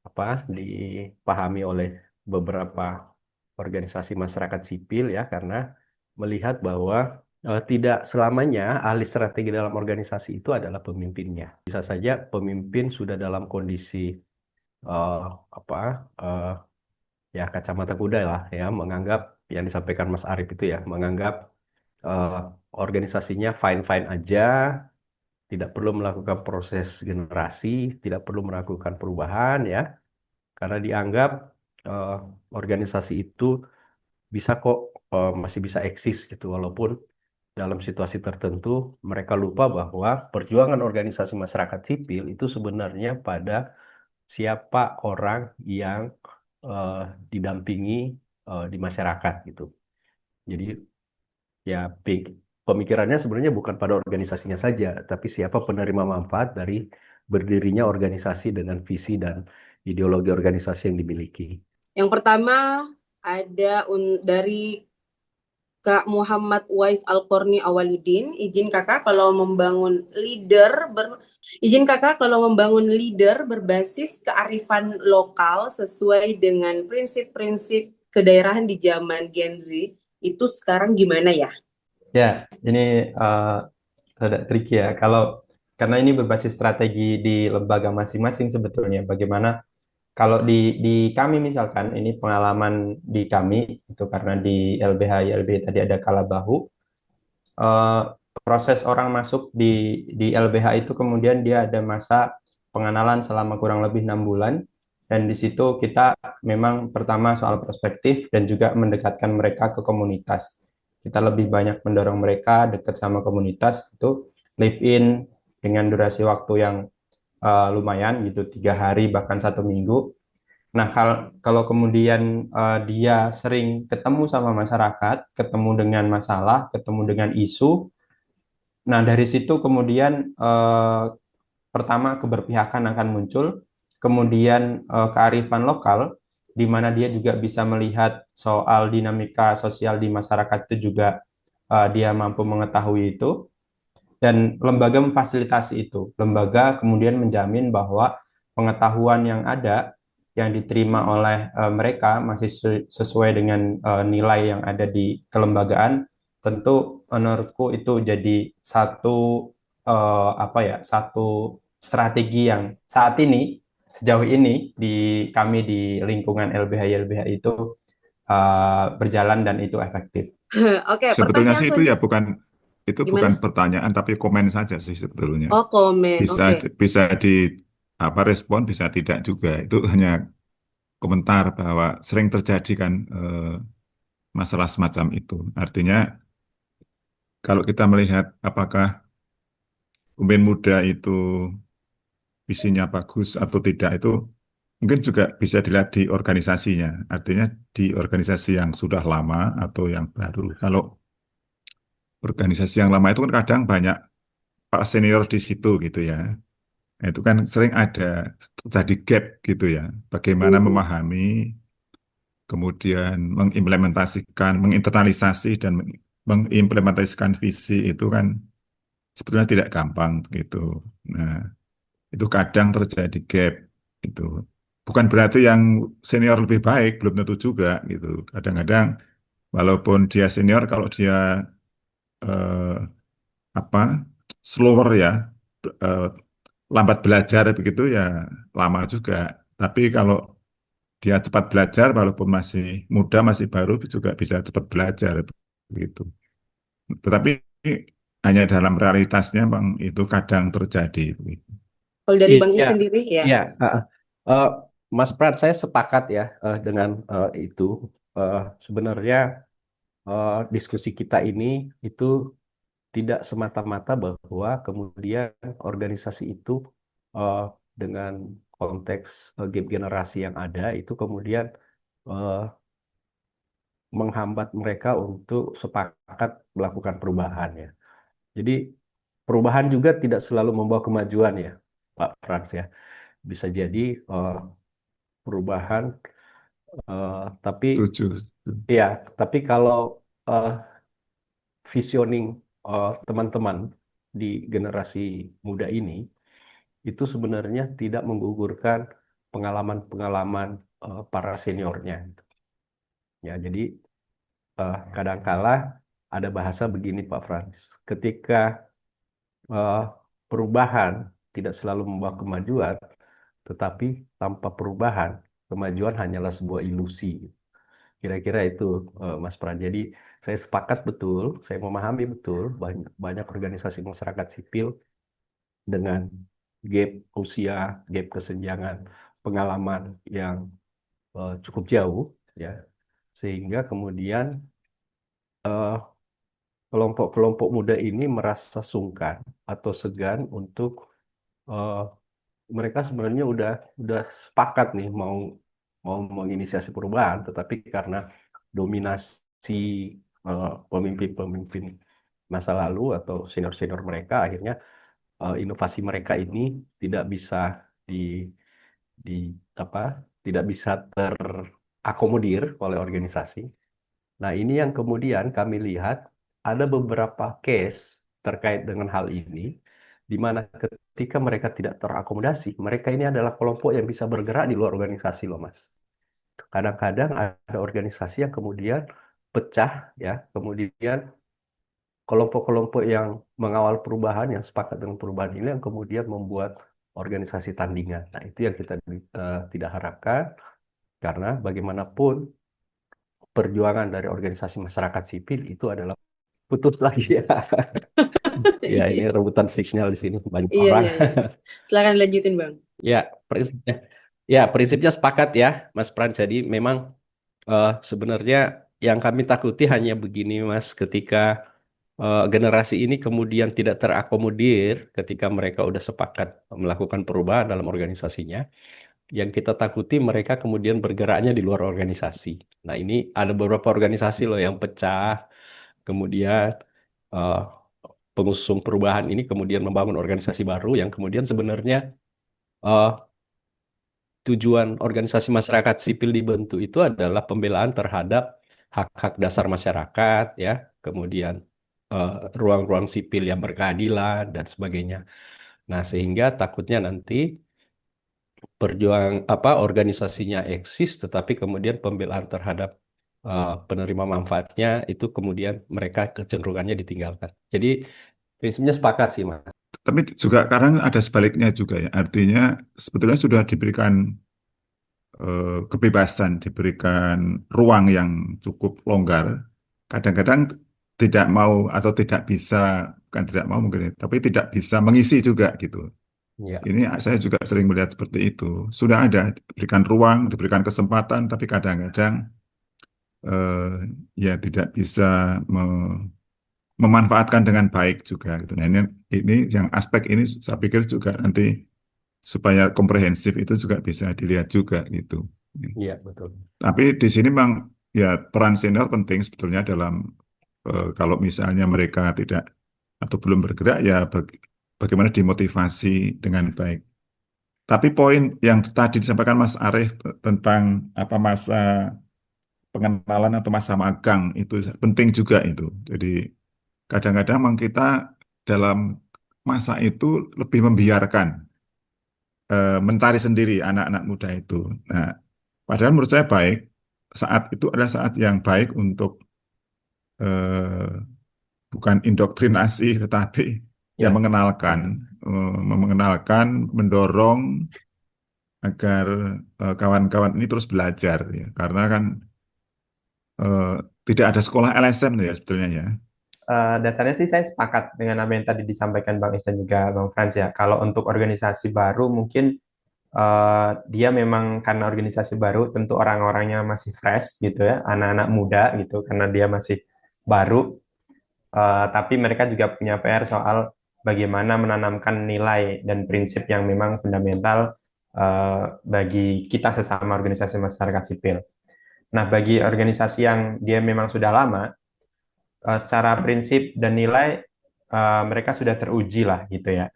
apa dipahami oleh beberapa organisasi masyarakat sipil ya, karena melihat bahwa tidak selamanya ahli strategi dalam organisasi itu adalah pemimpinnya. Bisa saja pemimpin sudah dalam kondisi eh, apa eh, ya kacamata kuda lah ya, menganggap yang disampaikan Mas Arief itu ya, menganggap eh, organisasinya fine-fine aja, tidak perlu melakukan proses generasi, tidak perlu melakukan perubahan ya. karena dianggap eh, organisasi itu bisa kok masih bisa eksis gitu, walaupun dalam situasi tertentu mereka lupa bahwa perjuangan organisasi masyarakat sipil itu sebenarnya pada siapa orang yang eh, didampingi di masyarakat gitu. Jadi ya pemikirannya sebenarnya bukan pada organisasinya saja, tapi siapa penerima manfaat dari berdirinya organisasi dengan visi dan ideologi organisasi yang dimiliki. Yang pertama ada dari Kak Muhammad Wais Al-Korni Awaludin, izin kakak kalau membangun leader berbasis kearifan lokal sesuai dengan prinsip-prinsip kedaerahan di zaman Gen Z, itu sekarang gimana ya? Ya, ini rada tricky ya. Karena ini berbasis strategi di lembaga masing-masing sebetulnya. Bagaimana kalau di kami misalkan ini pengalaman di kami itu karena di LBH YLB tadi ada Kalabahu, eh, proses orang masuk di LBH itu kemudian dia ada masa pengenalan selama kurang lebih 6 bulan, dan di situ kita memang pertama soal perspektif dan juga mendekatkan mereka ke komunitas. Kita lebih banyak mendorong mereka dekat sama komunitas, itu live in dengan durasi waktu yang lumayan gitu, 3 hari bahkan 1 minggu. Nah, kalau kemudian dia sering ketemu sama masyarakat, ketemu dengan masalah, ketemu dengan isu, nah dari situ kemudian pertama keberpihakan akan muncul, kemudian kearifan lokal, di mana dia juga bisa melihat soal dinamika sosial di masyarakat itu juga dia mampu mengetahui itu, dan lembaga memfasilitasi itu. Lembaga kemudian menjamin bahwa pengetahuan yang ada yang diterima oleh mereka masih sesuai dengan nilai yang ada di kelembagaan. Tentu menurutku itu jadi satu strategi yang saat ini sejauh ini di kami di lingkungan LBH YLBH itu berjalan dan itu efektif. Oke, Sebetulnya pertanyaan sih itu ya bukan gimana? pertanyaan tapi komen saja sih sebetulnya. Oh, komen. Bisa Oke. bisa di apa respon bisa tidak juga. Itu hanya komentar bahwa sering terjadi kan masalah semacam itu. Artinya kalau kita melihat apakah pemimpin muda itu visinya bagus atau tidak itu mungkin juga bisa dilihat di organisasinya. Artinya di organisasi yang sudah lama atau yang baru. Kalau organisasi yang lama itu kan kadang banyak Pak senior di situ gitu ya. Nah, itu kan sering ada terjadi gap gitu ya. Bagaimana Hmm. memahami, kemudian mengimplementasikan, menginternalisasi dan mengimplementasikan visi itu kan sebetulnya tidak gampang gitu. Nah, itu kadang terjadi gap itu. Bukan berarti yang senior lebih baik, belum tentu juga gitu. Kadang-kadang walaupun dia senior, kalau dia eh, apa slower ya, eh, lambat belajar begitu ya lama juga. Tapi kalau dia cepat belajar, walaupun masih muda, masih baru, juga bisa cepat belajar begitu. Tetapi hanya dalam realitasnya, Bang, itu kadang terjadi. Kalau dari Bang Is Iya, sendiri ya. iya. Eh, Mas Prat, saya sepakat ya dengan itu. Eh, Sebenarnya diskusi kita ini itu tidak semata-mata bahwa kemudian organisasi itu eh, dengan konteks gap generasi yang ada itu kemudian eh, menghambat mereka untuk sepakat melakukan perubahan ya. Jadi perubahan juga tidak selalu membawa kemajuan ya, Pak Frans ya. Bisa jadi perubahan, tapi Setuju. ya, tapi kalau eh, visioning teman-teman di generasi muda ini itu sebenarnya tidak menggugurkan pengalaman-pengalaman para seniornya. Ya, jadi kadangkala ada bahasa begini Pak Frans, ketika eh, perubahan tidak selalu membawa kemajuan, tetapi tanpa perubahan kemajuan hanyalah sebuah ilusi. Kira-kira itu Mas Pran. Jadi saya sepakat betul, saya memahami betul banyak, banyak organisasi masyarakat sipil dengan gap usia, gap kesenjangan pengalaman yang cukup jauh, ya, sehingga kemudian eh, kelompok-kelompok muda ini merasa sungkan atau segan untuk eh, mereka sebenarnya udah sepakat nih mau mau menginisiasi perubahan, tetapi karena dominasi pemimpin-pemimpin masa lalu atau senior-senior mereka, akhirnya inovasi mereka ini tidak bisa di di apa tidak bisa terakomodir oleh organisasi. Nah, ini yang kemudian kami lihat ada beberapa case terkait dengan hal ini, di mana ketika mereka tidak terakomodasi, mereka ini adalah kelompok yang bisa bergerak di luar organisasi loh, Mas. Kadang-kadang ada organisasi yang kemudian pecah, ya, kemudian kelompok-kelompok yang mengawal perubahan, yang sepakat dengan perubahan ini, yang kemudian membuat organisasi tandingan. Nah, itu yang kita tidak harapkan, karena bagaimanapun perjuangan dari organisasi masyarakat sipil itu adalah putus lagi ya. Ya, ini Iya, rebutan signal di sini banyak iya, orang. iya, iya. Silakan dilanjutin, Bang. Ya, prinsipnya. Ya, prinsipnya sepakat ya, Mas Pran. Jadi memang sebenarnya yang kami takuti hanya begini, Mas, ketika generasi ini kemudian tidak terakomodir ketika mereka udah sepakat melakukan perubahan dalam organisasinya. Yang kita takuti mereka kemudian bergeraknya di luar organisasi. Nah, ini ada beberapa organisasi loh yang pecah, kemudian eh, pengusung perubahan ini kemudian membangun organisasi baru yang kemudian sebenarnya eh, tujuan organisasi masyarakat sipil dibentuk itu adalah pembelaan terhadap hak-hak dasar masyarakat, ya, kemudian eh, ruang-ruang sipil yang berkeadilan dan sebagainya. Nah, sehingga takutnya nanti organisasinya eksis, tetapi kemudian pembelaan terhadap penerima manfaatnya itu kemudian mereka kecenderungannya ditinggalkan. Jadi prinsipnya sepakat sih, Mas. Tapi juga kadang ada sebaliknya juga ya. Artinya sebetulnya sudah diberikan kebebasan, diberikan ruang yang cukup longgar. Kadang-kadang tidak mau atau tidak bisa, bukan tidak mau mungkin, ya, tapi tidak bisa mengisi juga gitu. Ya, Ini saya juga sering melihat seperti itu. Sudah ada diberikan ruang, diberikan kesempatan, tapi kadang-kadang eh, ya tidak bisa memanfaatkan dengan baik juga gitu. Nah, ini yang aspek ini saya pikir juga nanti supaya komprehensif itu juga bisa dilihat juga gitu. iya betul. Tapi di sini memang ya peran senior penting sebetulnya dalam kalau misalnya mereka tidak atau belum bergerak ya bagaimana dimotivasi dengan baik. Tapi poin yang tadi disampaikan Mas Arief tentang apa masa pengenalan atau masa magang itu penting juga itu. Jadi kadang-kadang memang kita dalam masa itu lebih membiarkan mencari sendiri anak-anak muda itu. Nah, padahal menurut saya baik saat itu adalah saat yang baik untuk eh, bukan indoktrinasi tetapi ya Ya, mengenalkan, mendorong agar kawan-kawan ini terus belajar ya. Karena kan eh, tidak ada sekolah LSM ya sebetulnya ya. Dasarnya sih saya sepakat dengan apa yang tadi disampaikan Bang Is dan juga Bang Frans ya. Kalau untuk organisasi baru mungkin dia memang karena organisasi baru tentu orang-orangnya masih fresh gitu ya, anak-anak muda gitu karena dia masih baru. Tapi mereka juga punya PR soal bagaimana menanamkan nilai dan prinsip yang memang fundamental bagi kita sesama organisasi masyarakat sipil. Nah, bagi organisasi yang dia memang sudah lama, secara prinsip dan nilai mereka sudah teruji lah gitu ya.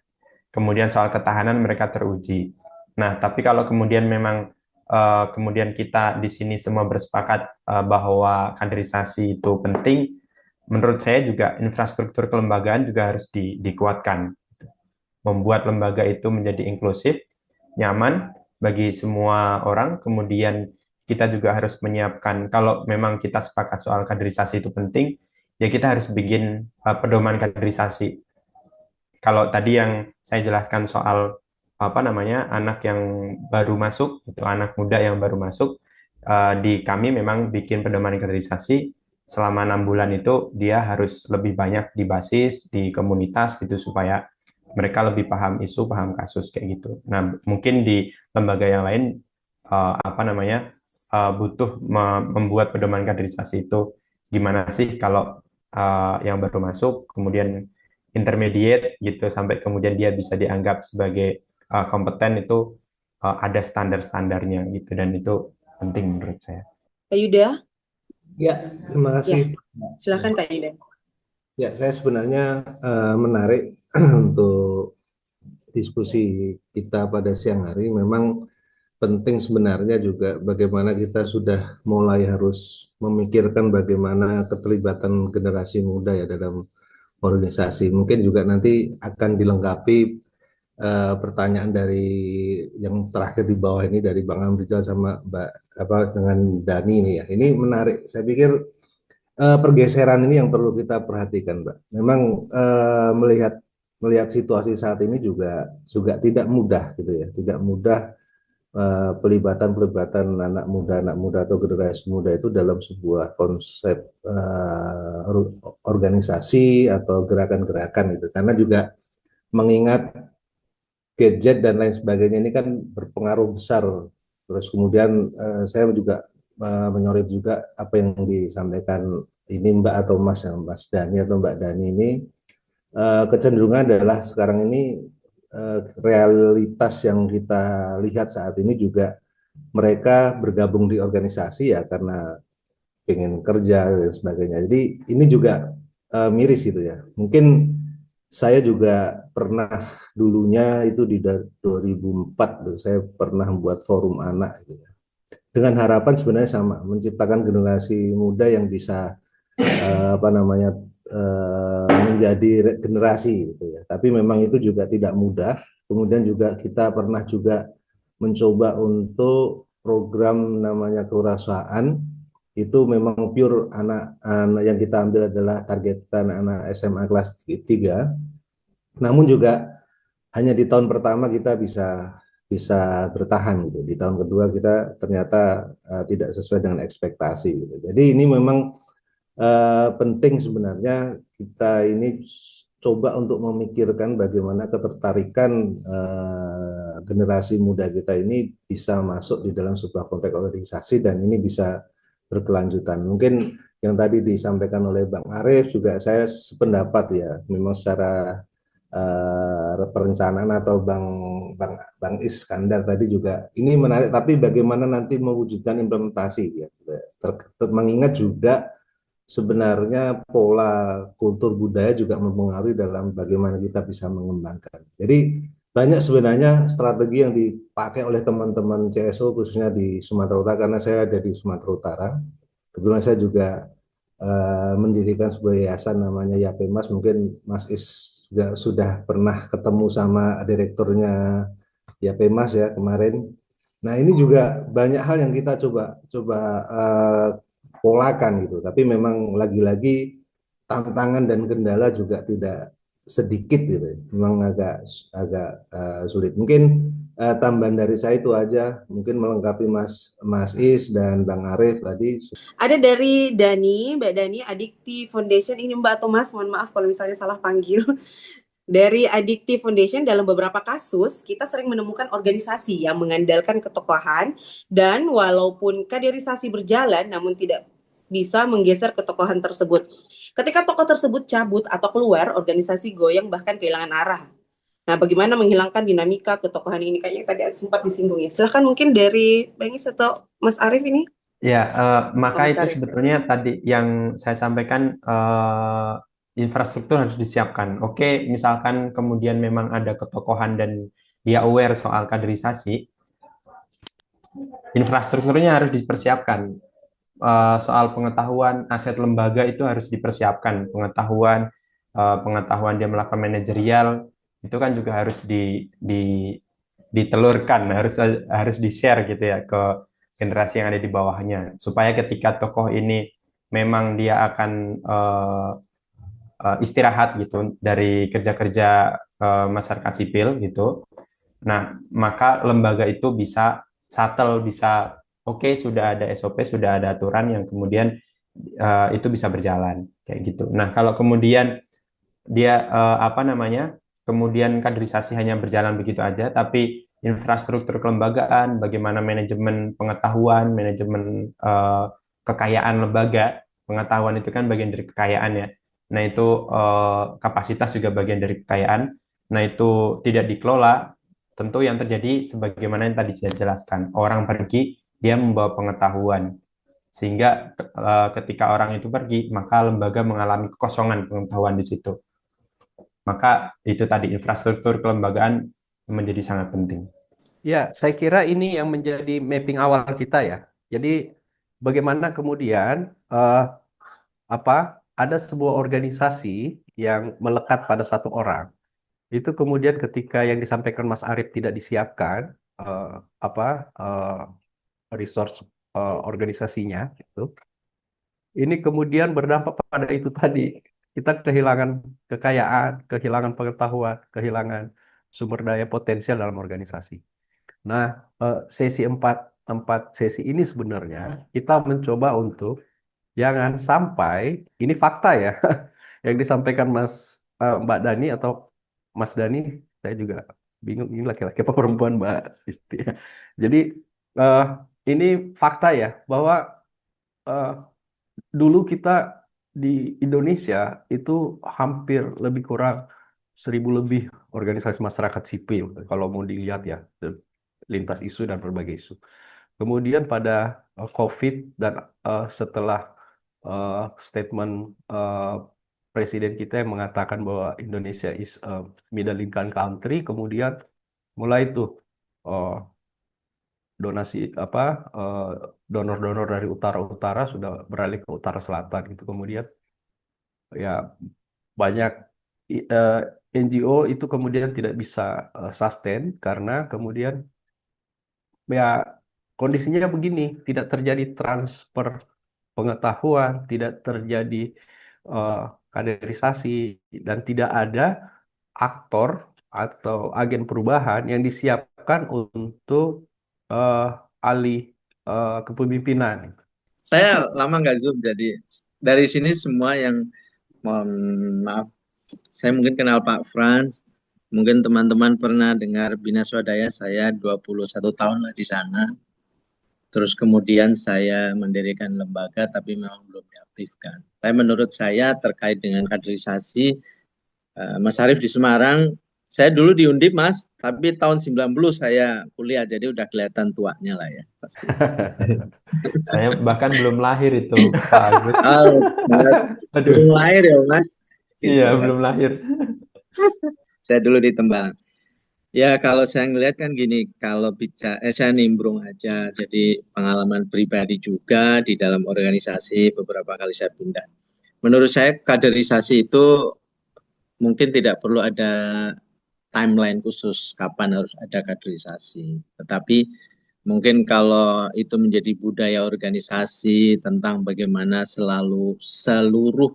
Kemudian soal ketahanan mereka teruji. Nah, tapi kalau kemudian memang kemudian kita di sini semua bersepakat bahwa kaderisasi itu penting, menurut saya juga infrastruktur kelembagaan juga harus dikuatkan. Membuat lembaga itu menjadi inklusif, nyaman bagi semua orang, kemudian kita juga harus menyiapkan, kalau memang kita sepakat soal kaderisasi itu penting, ya kita harus bikin pedoman kaderisasi. Kalau tadi yang saya jelaskan soal apa namanya anak yang baru masuk, itu anak muda yang baru masuk, di kami memang bikin pedoman kaderisasi selama 6 bulan itu dia harus lebih banyak di basis, di komunitas gitu supaya mereka lebih paham isu, paham kasus kayak gitu. Nah, mungkin di lembaga yang lain butuh membuat pedoman kaderisasi itu gimana sih kalau yang baru masuk, kemudian intermediate gitu, sampai kemudian dia bisa dianggap sebagai kompeten itu ada standar-standarnya gitu, dan itu penting menurut saya. Kak Yuda, Ya, terima ya, kasih. silakan Kak Yuda. Ya, saya sebenarnya menarik untuk diskusi kita pada siang hari. Memang penting sebenarnya juga bagaimana kita sudah mulai harus memikirkan bagaimana keterlibatan generasi muda ya dalam organisasi. Mungkin juga nanti akan dilengkapi pertanyaan dari yang terakhir di bawah ini dari Bang Amrizal sama Mbak dengan Dani ini ya. Ini menarik. Saya pikir pergeseran ini yang perlu kita perhatikan, Mbak. Memang melihat situasi saat ini juga tidak mudah gitu ya, tidak mudah pelibatan anak muda atau generasi muda itu dalam sebuah konsep organisasi atau gerakan-gerakan gitu. Karena juga mengingat gadget dan lain sebagainya ini kan berpengaruh besar. Terus kemudian saya juga menyorot juga apa yang disampaikan ini Mbak atau Mas Dani atau Mbak Dani ini kecenderungan adalah sekarang ini realitas yang kita lihat saat ini juga mereka bergabung di organisasi ya karena pengen kerja dan sebagainya. Jadi ini juga miris gitu ya. Mungkin saya juga pernah dulunya itu di 2004 tuh, saya pernah membuat forum anak gitu ya. Dengan harapan sebenarnya sama, menciptakan generasi muda yang bisa menjadi generasi gitu ya. Tapi memang itu juga tidak mudah. Kemudian juga kita pernah juga mencoba untuk program namanya kewirausahaan, itu memang pure anak-anak yang kita ambil adalah targetan anak SMA kelas 3. Namun juga hanya di tahun pertama kita bisa bertahan gitu. Di tahun kedua kita ternyata tidak sesuai dengan ekspektasi gitu. Jadi ini memang penting sebenarnya kita ini coba untuk memikirkan bagaimana ketertarikan generasi muda kita ini bisa masuk di dalam sebuah konteks organisasi dan ini bisa berkelanjutan. Mungkin yang tadi disampaikan oleh Bang Arief juga saya sependapat ya, memang secara perencanaan atau Bang Iskandar tadi juga ini menarik, tapi bagaimana nanti mewujudkan implementasi ya, mengingat juga sebenarnya pola kultur budaya juga mempengaruhi dalam bagaimana kita bisa mengembangkan. Jadi banyak sebenarnya strategi yang dipakai oleh teman-teman CSO khususnya di Sumatera Utara, karena saya ada di Sumatera Utara. Kebetulan saya juga mendirikan sebuah yayasan namanya Yapemas. Mungkin Mas Is juga sudah pernah ketemu sama direkturnya Yapemas ya kemarin. Nah ini juga banyak hal yang kita coba polakan gitu. Tapi memang lagi-lagi tantangan dan kendala juga tidak sedikit gitu. Memang agak sulit. Mungkin tambahan dari saya itu aja, mungkin melengkapi Mas Is dan Bang Arief tadi. Ada dari Dani, Mbak Dani, Adikti Foundation. Ini Mbak atau Mas, mohon maaf kalau misalnya salah panggil. Dari Adikti Foundation, dalam beberapa kasus kita sering menemukan organisasi yang mengandalkan ketokohan dan walaupun kaderisasi berjalan namun tidak bisa menggeser ketokohan tersebut. Ketika tokoh tersebut cabut atau keluar, organisasi goyang bahkan kehilangan arah. Nah, bagaimana menghilangkan dinamika ketokohan ini? Kayaknya tadi sempat disinggung ya. Silahkan mungkin dari Bang Is atau Mas Arief ini. Ya, maka itu Arief. sebetulnya tadi yang saya sampaikan, infrastruktur harus disiapkan. Oke, misalkan kemudian memang ada ketokohan dan dia aware soal kaderisasi, infrastrukturnya harus dipersiapkan. Soal pengetahuan aset lembaga itu harus dipersiapkan. Pengetahuan dia melakukan manajerial itu kan juga harus ditelurkan, harus di-share gitu ya ke generasi yang ada di bawahnya, supaya ketika tokoh ini memang dia akan istirahat gitu dari kerja-kerja masyarakat sipil gitu. Nah, maka lembaga itu bisa shuttle, bisa oke, sudah ada SOP, sudah ada aturan yang kemudian itu bisa berjalan kayak gitu. Nah, kalau kemudian dia kemudian kaderisasi hanya berjalan begitu aja, tapi infrastruktur kelembagaan, bagaimana manajemen pengetahuan, manajemen kekayaan lembaga, pengetahuan itu kan bagian dari kekayaan ya. Nah itu kapasitas juga bagian dari kekayaan. Nah itu tidak dikelola, tentu yang terjadi sebagaimana yang tadi saya jelaskan, orang pergi, dia membawa pengetahuan. Sehingga ketika orang itu pergi, maka lembaga mengalami kekosongan pengetahuan di situ. Maka itu tadi infrastruktur kelembagaan menjadi sangat penting. Ya, saya kira ini yang menjadi mapping awal kita ya. Jadi bagaimana kemudian ada sebuah organisasi yang melekat pada satu orang. Itu kemudian ketika yang disampaikan Mas Arief tidak disiapkan resource organisasinya itu. Ini kemudian berdampak pada itu tadi. Kita kehilangan kekayaan, kehilangan pengetahuan, kehilangan sumber daya potensial dalam organisasi. Nah, sesi empat sesi ini sebenarnya kita mencoba untuk jangan sampai, ini fakta ya, yang disampaikan Mbak Dani atau Mas Dani, saya juga bingung ini laki-laki apa perempuan Mbak Isti ya. Jadi eh, ini fakta ya bahwa eh, dulu kita di Indonesia itu hampir lebih kurang 1.000 lebih organisasi masyarakat sipil kalau mau dilihat ya lintas isu dan berbagai isu. Kemudian pada COVID dan setelah statement presiden kita yang mengatakan bahwa Indonesia is a middle income country, kemudian mulai tuh uh, donasi donor-donor dari utara-utara sudah beralih ke utara selatan gitu. Kemudian ya banyak eh, NGO itu kemudian tidak bisa sustain karena kemudian ya kondisinya begini, tidak terjadi transfer pengetahuan, tidak terjadi eh, kaderisasi dan tidak ada aktor atau agen perubahan yang disiapkan untuk eh, alih kepemimpinan. Saya lama nggak Zoom, jadi dari sini semua yang, mohon maaf, saya mungkin kenal Pak Frans, mungkin teman-teman pernah dengar Bina Swadaya, saya 21 tahun lah di sana. Terus kemudian saya mendirikan lembaga tapi memang belum diaktifkan. Tapi menurut saya terkait dengan kaderisasi, Mas Arief di Semarang, saya dulu di Undip Mas, tapi tahun 90 saya kuliah, jadi udah kelihatan tuanya lah ya pasti. Saya bahkan belum lahir itu, Pak Agus. Belum lahir ya Mas? Iya, belum lahir. Saya dulu di Tembalang. Ya kalau saya ngelihat kan gini, kalau bicara, saya nimbrung aja, jadi pengalaman pribadi juga di dalam organisasi beberapa kali saya pindah. Menurut saya kaderisasi itu mungkin tidak perlu ada timeline khusus kapan harus ada kaderisasi. Tetapi mungkin kalau itu menjadi budaya organisasi tentang bagaimana seluruh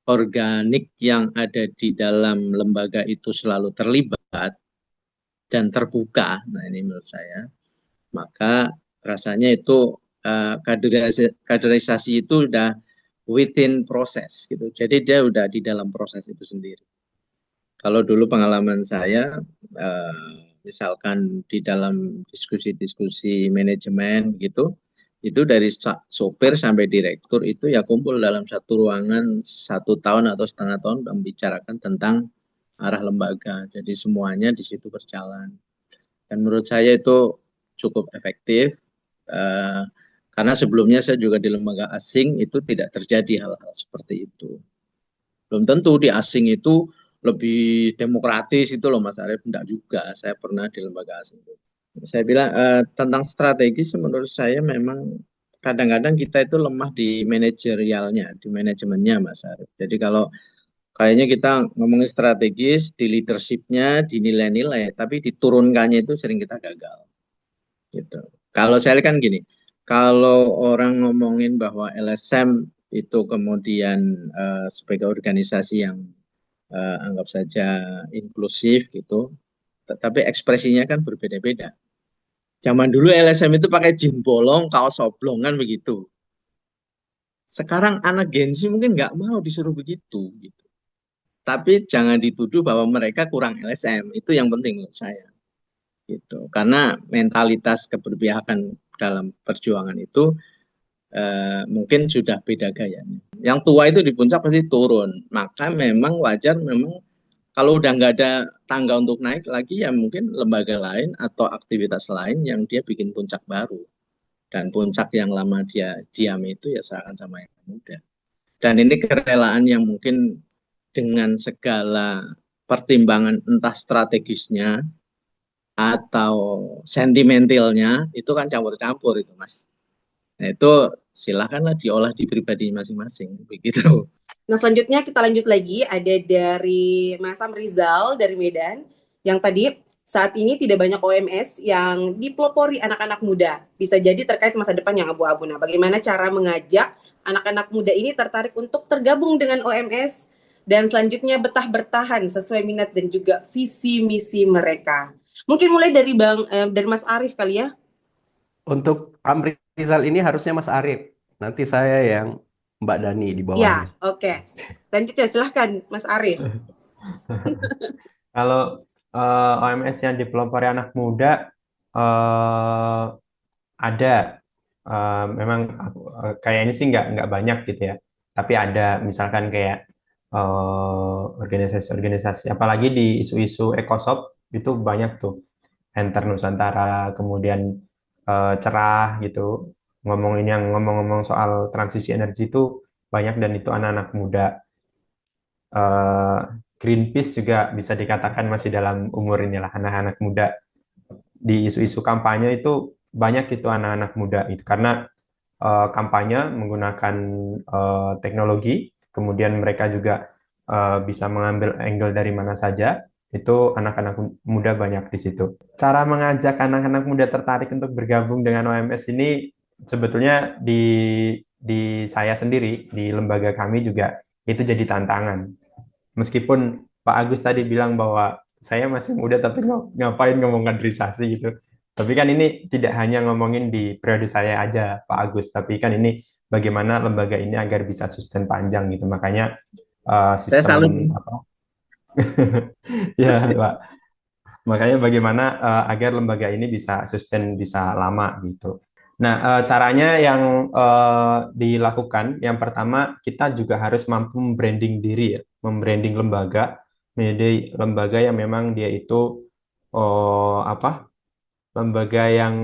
organik yang ada di dalam lembaga itu selalu terlibat dan terbuka, nah ini menurut saya, maka rasanya itu kaderisasi itu udah within proses gitu. Jadi dia udah di dalam proses itu sendiri. Kalau dulu pengalaman saya, misalkan di dalam diskusi-diskusi manajemen gitu, itu dari sopir sampai direktur itu ya kumpul dalam satu ruangan 1 tahun atau setengah tahun membicarakan tentang arah lembaga. Jadi semuanya di situ berjalan. Dan menurut saya itu cukup efektif. Karena sebelumnya saya juga di lembaga asing itu tidak terjadi hal-hal seperti itu. Belum tentu di asing itu lebih demokratis itu loh Mas Arief, enggak juga. Saya pernah di lembaga asing itu. Saya bilang tentang strategis menurut saya memang kadang-kadang kita itu lemah di manajerialnya, di manajemennya Mas Arief. Jadi kalau kayaknya kita ngomongin strategis, di leadership-nya, di nilai-nilai, tapi diturunkannya itu sering kita gagal. Gitu. Kalau saya kan gini, kalau orang ngomongin bahwa LSM itu kemudian sebagai organisasi yang anggap saja inklusif gitu, tetapi ekspresinya kan berbeda-beda. Zaman dulu LSM itu pakai jin bolong, kaos oblong kan begitu. Sekarang anak Gen Z mungkin nggak mau disuruh begitu. Gitu. tapi jangan dituduh bahwa mereka kurang LSM. Itu yang penting menurut saya. Gitu. Karena mentalitas keberpihakan dalam perjuangan itu mungkin sudah beda gayanya. Yang tua itu di puncak pasti turun. Maka memang wajar, memang kalau udah nggak ada tangga untuk naik lagi, ya mungkin lembaga lain atau aktivitas lain yang dia bikin puncak baru. Dan puncak yang lama dia diam itu ya seakan sama yang muda. Dan ini kerelaan yang mungkin dengan segala pertimbangan entah strategisnya atau sentimentalnya itu kan campur-campur itu, Mas. Nah, itu silakanlah diolah di pribadi masing-masing begitu. Nah, selanjutnya kita lanjut lagi, ada dari Mas Sam Rizal dari Medan, yang tadi saat ini tidak banyak OMS yang dipelopori anak-anak muda. Bisa jadi terkait masa depan yang abu-abu. Nah, bagaimana cara mengajak anak-anak muda ini tertarik untuk tergabung dengan OMS dan selanjutnya betah bertahan sesuai minat dan juga visi misi mereka. Mungkin mulai dari dari Mas Arief kali ya. Untuk Amrizal ini harusnya Mas Arief. Nanti saya yang Mbak Dani di Ya, bawahnya. oke. Selanjutnya silahkan Mas Arief. Kalau OMS yang dipelopori anak muda ada, memang kayaknya sih nggak banyak gitu ya. Tapi ada misalkan kayak organisasi-organisasi, apalagi di isu-isu ekosop itu banyak tuh. Enter Nusantara, kemudian cerah gitu. Ngomong-ngomong soal transisi energi itu banyak, dan itu anak-anak muda. Greenpeace juga bisa dikatakan masih dalam umur inilah, anak-anak muda. Di isu-isu kampanye itu banyak itu anak-anak muda itu, karena kampanye menggunakan teknologi, kemudian mereka juga bisa mengambil angle dari mana saja. Itu anak-anak muda banyak di situ. Cara mengajak anak-anak muda tertarik untuk bergabung dengan OMS ini sebetulnya di saya sendiri, di lembaga kami juga itu jadi tantangan. Meskipun Pak Agus tadi bilang bahwa saya masih muda tapi ngapain ngomong kaderisasi gitu. Tapi kan ini tidak hanya ngomongin di periode saya aja, Pak Agus, tapi kan ini bagaimana lembaga ini agar bisa sustain panjang gitu. Makanya Saya salut. sistem apa? Ya, Pak. Makanya bagaimana agar lembaga ini bisa sustain, bisa lama gitu. Nah, caranya yang dilakukan, yang pertama kita juga harus mampu membranding diri ya, membranding lembaga menjadi lembaga yang memang dia itu lembaga yang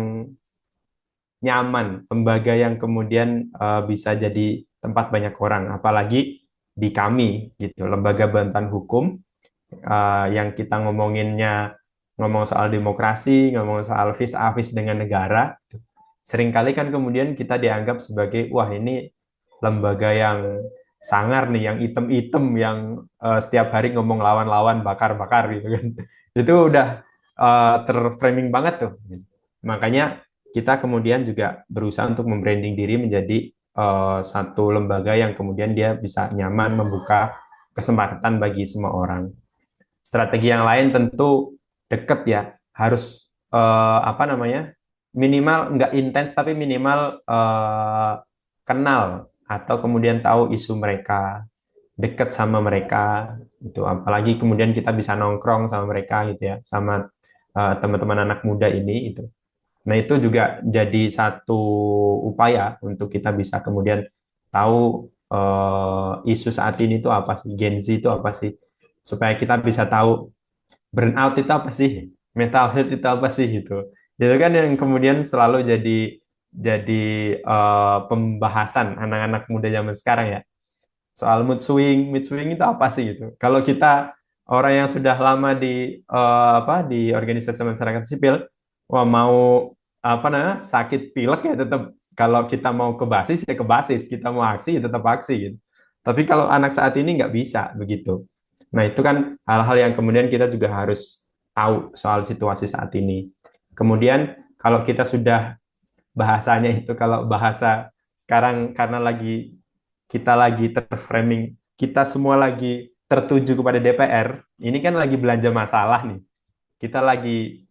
nyaman, lembaga yang kemudian bisa jadi tempat banyak orang, apalagi di kami gitu, lembaga bantuan hukum yang kita ngomong soal demokrasi, ngomong soal vis a vis dengan negara. Seringkali kan kemudian kita dianggap sebagai, wah ini lembaga yang sangar nih, yang item-item, yang setiap hari ngomong lawan-lawan, bakar-bakar gitu kan. Itu udah terframing banget tuh. Makanya kita kemudian juga berusaha untuk membranding diri menjadi satu lembaga yang kemudian dia bisa nyaman membuka kesempatan bagi semua orang. Strategi yang lain tentu deket ya, harus minimal nggak intens tapi minimal kenal atau kemudian tahu isu mereka, deket sama mereka itu, apalagi kemudian kita bisa nongkrong sama mereka gitu ya, sama teman-teman anak muda ini itu. Nah, itu juga jadi satu upaya untuk kita bisa kemudian tahu isu saat ini itu apa sih, Gen Z itu apa sih, supaya kita bisa tahu burnout itu apa sih, mental health itu apa sih gitu. Itu kan yang kemudian selalu jadi pembahasan anak-anak muda zaman sekarang ya. Soal mood swing itu apa sih gitu. Kalau kita orang yang sudah lama di organisasi masyarakat sipil, wah mau sakit pilek ya tetap, kalau kita mau ke basis ya ke basis, kita mau aksi ya tetap aksi gitu. Tapi kalau anak saat ini nggak bisa begitu. Nah, itu kan hal-hal yang kemudian kita juga harus tahu soal situasi saat ini. Kemudian kalau kita sudah bahasanya itu, kalau bahasa sekarang karena kita lagi terframing, kita semua lagi tertuju kepada DPR, ini kan lagi belanja masalah nih. Kita lagi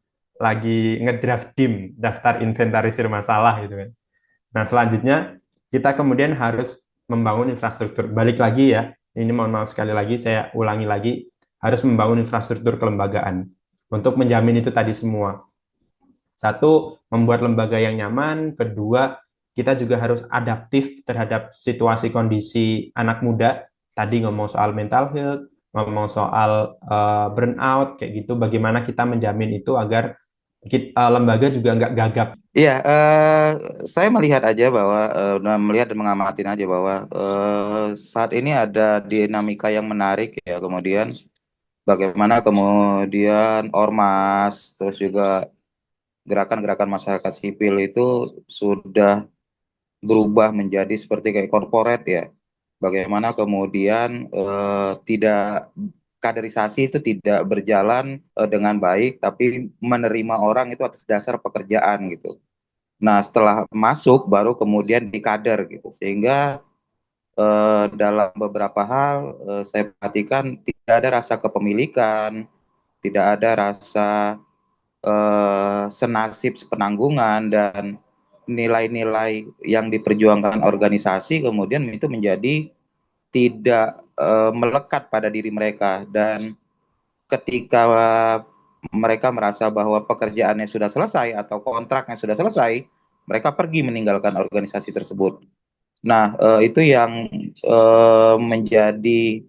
ngedraft DIM, daftar inventarisir masalah gitu kan. Nah, selanjutnya kita kemudian harus membangun infrastruktur. Balik lagi ya, ini mohon maaf sekali lagi, saya ulangi lagi, harus membangun infrastruktur kelembagaan untuk menjamin itu tadi semua. Satu, membuat lembaga yang nyaman. Kedua, kita juga harus adaptif terhadap situasi kondisi anak muda. Tadi ngomong soal mental health, ngomong soal burnout, kayak gitu. Bagaimana kita menjamin itu agar lembaga juga nggak gagap. Iya, saya melihat aja bahwa melihat dan mengamati aja bahwa saat ini ada dinamika yang menarik ya. Kemudian bagaimana kemudian ormas, terus juga gerakan-gerakan masyarakat sipil itu sudah berubah menjadi seperti kayak korporat ya. Bagaimana kemudian tidak kaderisasi itu tidak berjalan dengan baik, tapi menerima orang itu atas dasar pekerjaan gitu. Nah, setelah masuk baru kemudian dikader gitu. Sehingga dalam beberapa hal saya perhatikan tidak ada rasa kepemilikan, tidak ada rasa senasib sepenanggungan, dan nilai-nilai yang diperjuangkan organisasi kemudian itu menjadi tidak melekat pada diri mereka. Dan ketika mereka merasa bahwa pekerjaannya sudah selesai atau kontraknya sudah selesai, mereka pergi meninggalkan organisasi tersebut. Nah, itu yang menjadi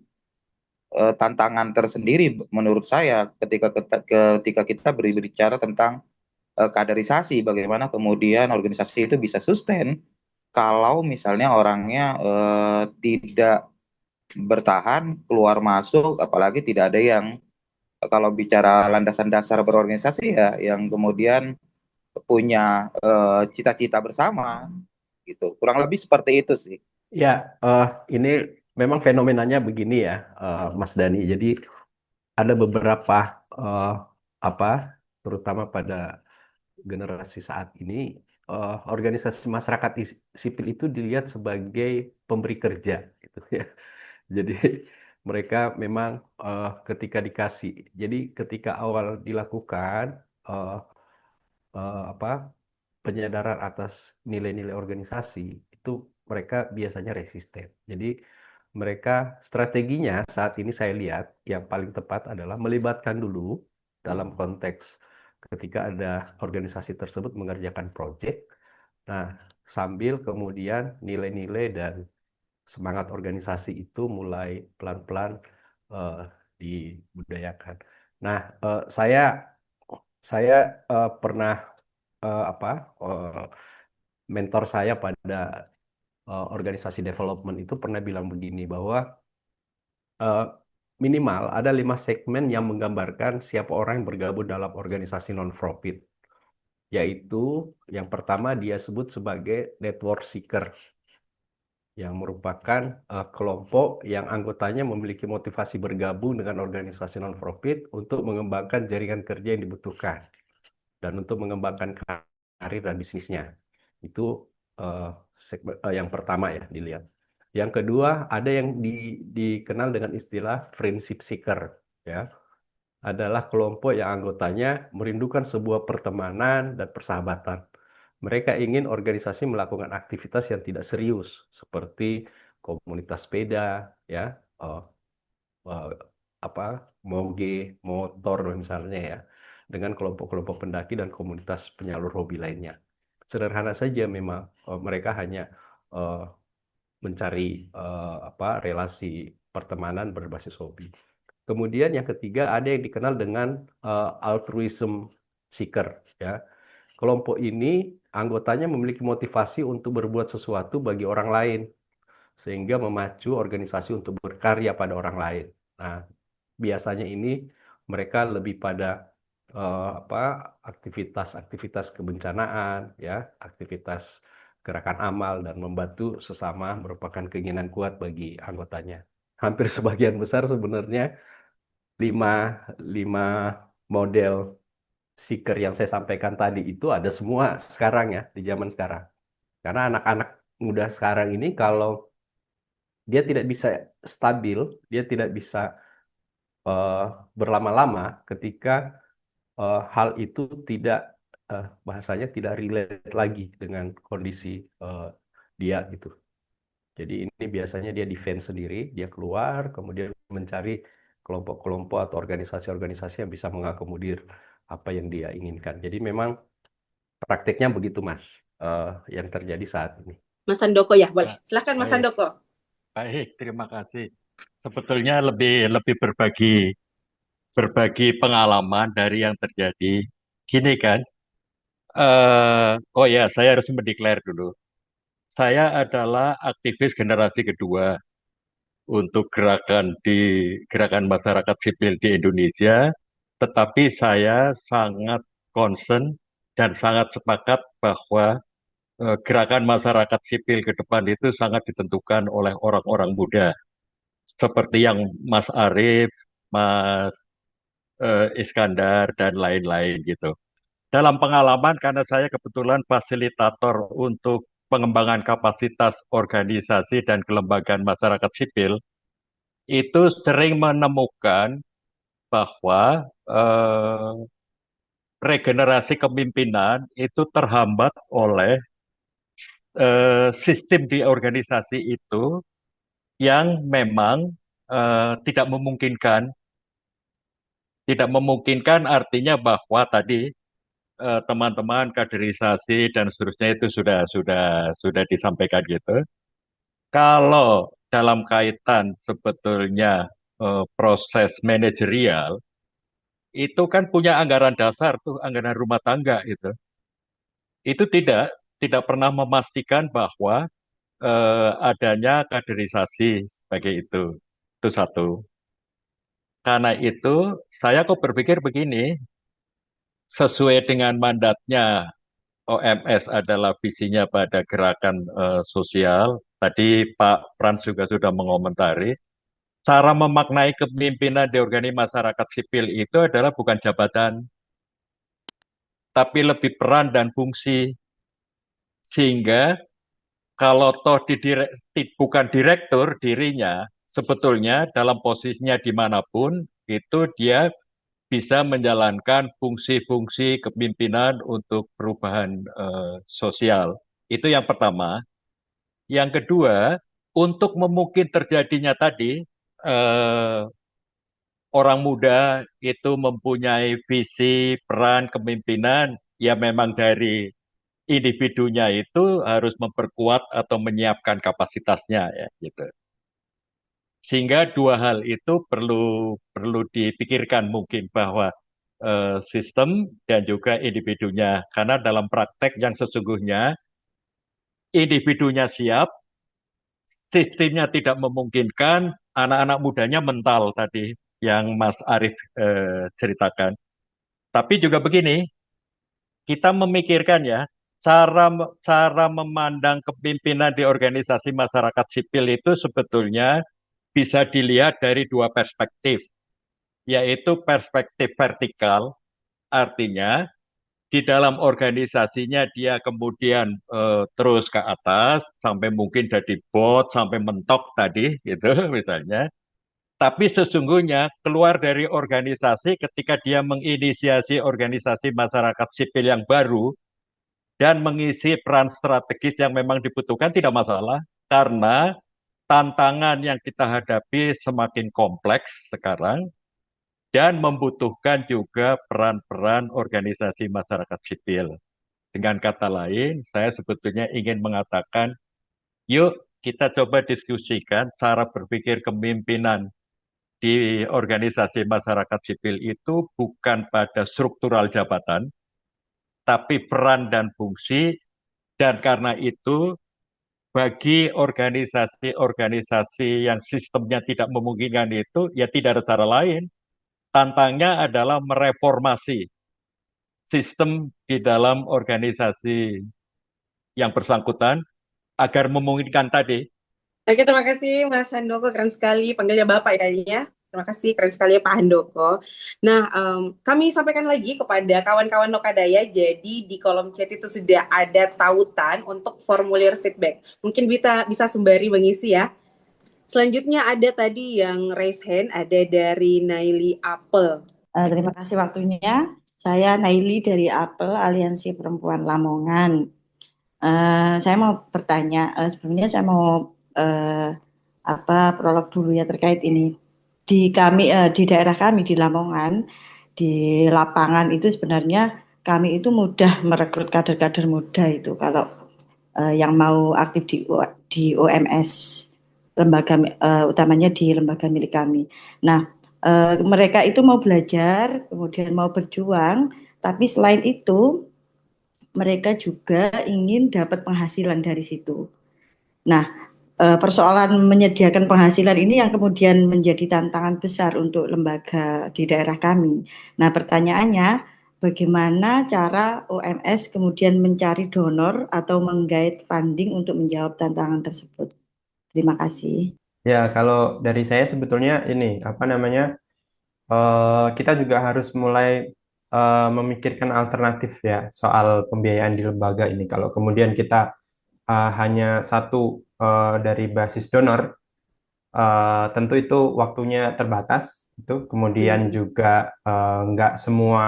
tantangan tersendiri menurut saya ketika kita berbicara tentang kaderisasi, bagaimana kemudian organisasi itu bisa sustain kalau misalnya orangnya tidak bertahan keluar masuk, apalagi tidak ada yang, kalau bicara landasan dasar berorganisasi ya, yang kemudian punya cita-cita bersama gitu. Kurang lebih seperti itu sih. Ya, ini memang fenomenanya begini ya, Mas Dani. Jadi ada beberapa eh, apa, terutama pada generasi saat ini, organisasi masyarakat sipil itu dilihat sebagai pemberi kerja, gitu ya. Jadi mereka memang ketika dikasih, jadi ketika awal dilakukan eh, apa penyadaran atas nilai-nilai organisasi itu mereka biasanya resisten. Jadi mereka strateginya saat ini saya lihat yang paling tepat adalah melibatkan dulu dalam konteks ketika ada organisasi tersebut mengerjakan proyek. Nah, sambil kemudian nilai-nilai dan semangat organisasi itu mulai pelan-pelan eh, dibudayakan. Nah, saya pernah apa mentor saya pada organisasi development itu pernah bilang begini bahwa eh, minimal ada 5 segmen yang menggambarkan siapa orang yang bergabung dalam organisasi non-profit. Yaitu yang pertama dia sebut sebagai network seeker, yang merupakan kelompok yang anggotanya memiliki motivasi bergabung dengan organisasi non-profit untuk mengembangkan jaringan kerja yang dibutuhkan dan untuk mengembangkan karir dan bisnisnya. Itu yang pertama ya dilihat. Yang kedua, ada yang dikenal dengan istilah friendship seeker, ya. Adalah kelompok yang anggotanya merindukan sebuah pertemanan dan persahabatan. Mereka ingin organisasi melakukan aktivitas yang tidak serius, seperti komunitas sepeda, ya, eh, eh, apa, moge, motor misalnya ya, dengan kelompok-kelompok pendaki dan komunitas penyalur hobi lainnya. Sederhana saja memang mereka hanya eh, mencari relasi pertemanan berbasis hobi. Kemudian yang ketiga ada yang dikenal dengan altruism seeker, ya. Kelompok ini anggotanya memiliki motivasi untuk berbuat sesuatu bagi orang lain sehingga memacu organisasi untuk berkarya pada orang lain. Nah, biasanya ini mereka lebih pada aktivitas-aktivitas kebencanaan, ya, aktivitas gerakan amal dan membantu sesama merupakan keinginan kuat bagi anggotanya. Hampir sebagian besar sebenarnya lima, lima model seeker yang saya sampaikan tadi itu ada semua sekarang ya, di zaman sekarang. Karena anak-anak muda sekarang ini kalau dia tidak bisa stabil, dia tidak bisa eh, berlama-lama ketika hal itu tidak bahasanya tidak relate lagi dengan kondisi dia gitu. Jadi ini biasanya dia defense sendiri, dia keluar, kemudian mencari kelompok-kelompok atau organisasi-organisasi yang bisa mengakomodir apa yang dia inginkan. Jadi memang praktiknya begitu, Mas, yang terjadi saat ini. Mas Handoko ya, boleh. Silakan Mas Baik, Handoko. baik, terima kasih. Sebetulnya lebih berbagi pengalaman dari yang terjadi. Gini kan, oh ya, saya harus mendeklar dulu. Saya adalah aktivis generasi kedua untuk gerakan masyarakat sipil di Indonesia, tetapi saya sangat concern dan sangat sepakat bahwa gerakan masyarakat sipil ke depan itu sangat ditentukan oleh orang-orang muda, seperti yang Mas Arief, Mas Iskandar, dan lain-lain gitu. Dalam pengalaman, karena saya kebetulan fasilitator untuk pengembangan kapasitas organisasi dan kelembagaan masyarakat sipil, itu sering menemukan bahwa regenerasi kepemimpinan itu terhambat oleh sistem di organisasi itu yang memang tidak memungkinkan. Tidak memungkinkan artinya bahwa tadi teman-teman kaderisasi dan seterusnya itu sudah disampaikan gitu. Kalau dalam kaitan sebetulnya proses manajerial itu kan punya anggaran dasar tuh, anggaran rumah tangga itu. Itu tidak pernah memastikan bahwa adanya kaderisasi sebagai itu. Itu satu. Karena itu saya kok berpikir begini, sesuai dengan mandatnya OMS adalah visinya pada gerakan sosial. Tadi Pak Frans juga sudah mengomentari. Cara memaknai kepemimpinan di organisasi masyarakat sipil itu adalah bukan jabatan, tapi lebih peran dan fungsi. Sehingga kalau toh bukan direktur dirinya, sebetulnya dalam posisinya dimanapun, itu dia bisa menjalankan fungsi-fungsi kepemimpinan untuk perubahan sosial. Itu yang pertama. Yang kedua, untuk memungkin terjadinya tadi, orang muda itu mempunyai visi, peran, kepemimpinan, ya memang dari individunya itu harus memperkuat atau menyiapkan kapasitasnya ya gitu. Sehingga dua hal itu perlu dipikirkan mungkin bahwa sistem dan juga individunya, karena dalam praktek yang sesungguhnya individunya siap, sistemnya tidak memungkinkan, anak-anak mudanya mental tadi yang Mas Arief ceritakan. Tapi juga begini, kita memikirkan ya, cara memandang kepemimpinan di organisasi masyarakat sipil itu sebetulnya bisa dilihat dari dua perspektif, yaitu perspektif vertikal, artinya di dalam organisasinya dia kemudian terus ke atas sampai mungkin jadi bot sampai mentok tadi gitu misalnya. Tapi sesungguhnya keluar dari organisasi ketika dia menginisiasi organisasi masyarakat sipil yang baru dan mengisi peran strategis yang memang dibutuhkan tidak masalah, karena tantangan yang kita hadapi semakin kompleks sekarang dan membutuhkan juga peran-peran organisasi masyarakat sipil. Dengan kata lain, saya sebetulnya ingin mengatakan, yuk kita coba diskusikan cara berpikir kepemimpinan di organisasi masyarakat sipil itu bukan pada struktural jabatan, tapi peran dan fungsi, dan karena itu bagi organisasi-organisasi yang sistemnya tidak memungkinkan itu, ya tidak ada cara lain. Tantangnya adalah mereformasi sistem di dalam organisasi yang bersangkutan agar memungkinkan tadi. Oke, terima kasih Mas Handoko, keren sekali. Panggilnya Bapak ya kayaknya. Terima kasih, keren sekali ya Pak Handoko. Nah, kami sampaikan lagi kepada kawan-kawan Lokadaya, jadi di kolom chat itu sudah ada tautan untuk formulir feedback. Mungkin bisa sembari mengisi ya. Selanjutnya ada tadi yang raise hand, ada dari Naili Apel. Terima kasih waktunya. Saya Naili dari Apel, Aliansi Perempuan Lamongan. Saya mau bertanya, sebelumnya saya mau prolog dulu ya terkait ini. Di daerah kami di Lamongan, di lapangan itu sebenarnya kami itu mudah merekrut kader-kader muda itu kalau yang mau aktif di OMS lembaga utamanya di lembaga milik kami. Nah, mereka itu mau belajar, kemudian mau berjuang, tapi selain itu mereka juga ingin dapat penghasilan dari situ. Nah, persoalan menyediakan penghasilan ini yang kemudian menjadi tantangan besar untuk lembaga di daerah kami. Nah, pertanyaannya, bagaimana cara OMS kemudian mencari donor atau menggait funding untuk menjawab tantangan tersebut? Terima kasih. Ya, kalau dari saya sebetulnya ini apa namanya, kita juga harus mulai memikirkan alternatif ya soal pembiayaan di lembaga ini. Kalau kemudian kita hanya satu dari basis donor, tentu itu waktunya terbatas. Itu kemudian juga nggak semua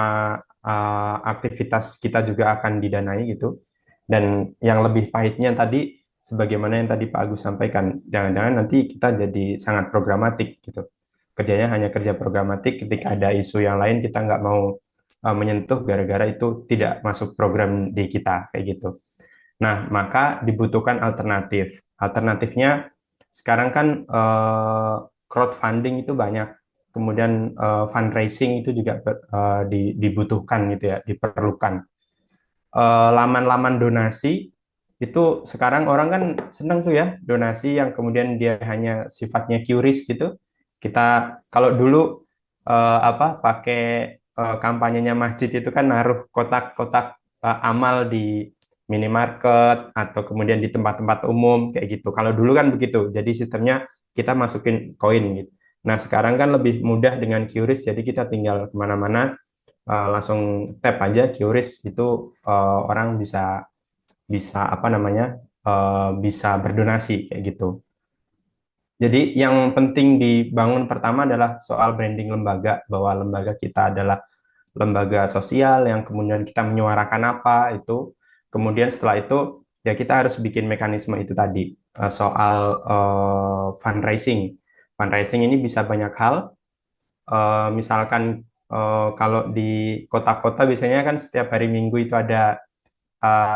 aktivitas kita juga akan didanai gitu. Dan yang lebih pahitnya tadi, sebagaimana yang tadi Pak Agus sampaikan, jangan-jangan nanti kita jadi sangat programatik gitu. Kerjanya hanya kerja programatik, ketika ada isu yang lain kita nggak mau menyentuh gara-gara itu tidak masuk program di kita, kayak gitu. Nah, maka dibutuhkan alternatif. Alternatifnya sekarang kan crowdfunding itu banyak, kemudian fundraising itu juga dibutuhkan gitu ya, diperlukan. Laman-laman donasi itu sekarang orang kan senang tuh ya, donasi yang kemudian dia hanya sifatnya QRIS gitu. Kita kalau dulu pakai kampanyenya masjid itu kan naruh kotak-kotak amal di minimarket atau kemudian di tempat-tempat umum kayak gitu. Kalau dulu kan begitu. Jadi sistemnya kita masukin koin gitu. Nah, sekarang kan lebih mudah dengan QRIS, jadi kita tinggal kemana-mana langsung tap aja QRIS itu, orang bisa bisa apa namanya bisa berdonasi kayak gitu. Jadi yang penting dibangun pertama adalah soal branding lembaga, bahwa lembaga kita adalah lembaga sosial yang kemudian kita menyuarakan apa itu. Kemudian setelah itu ya kita harus bikin mekanisme itu tadi, soal fundraising. Fundraising ini bisa banyak hal. Misalkan kalau di kota-kota biasanya kan setiap hari Minggu itu ada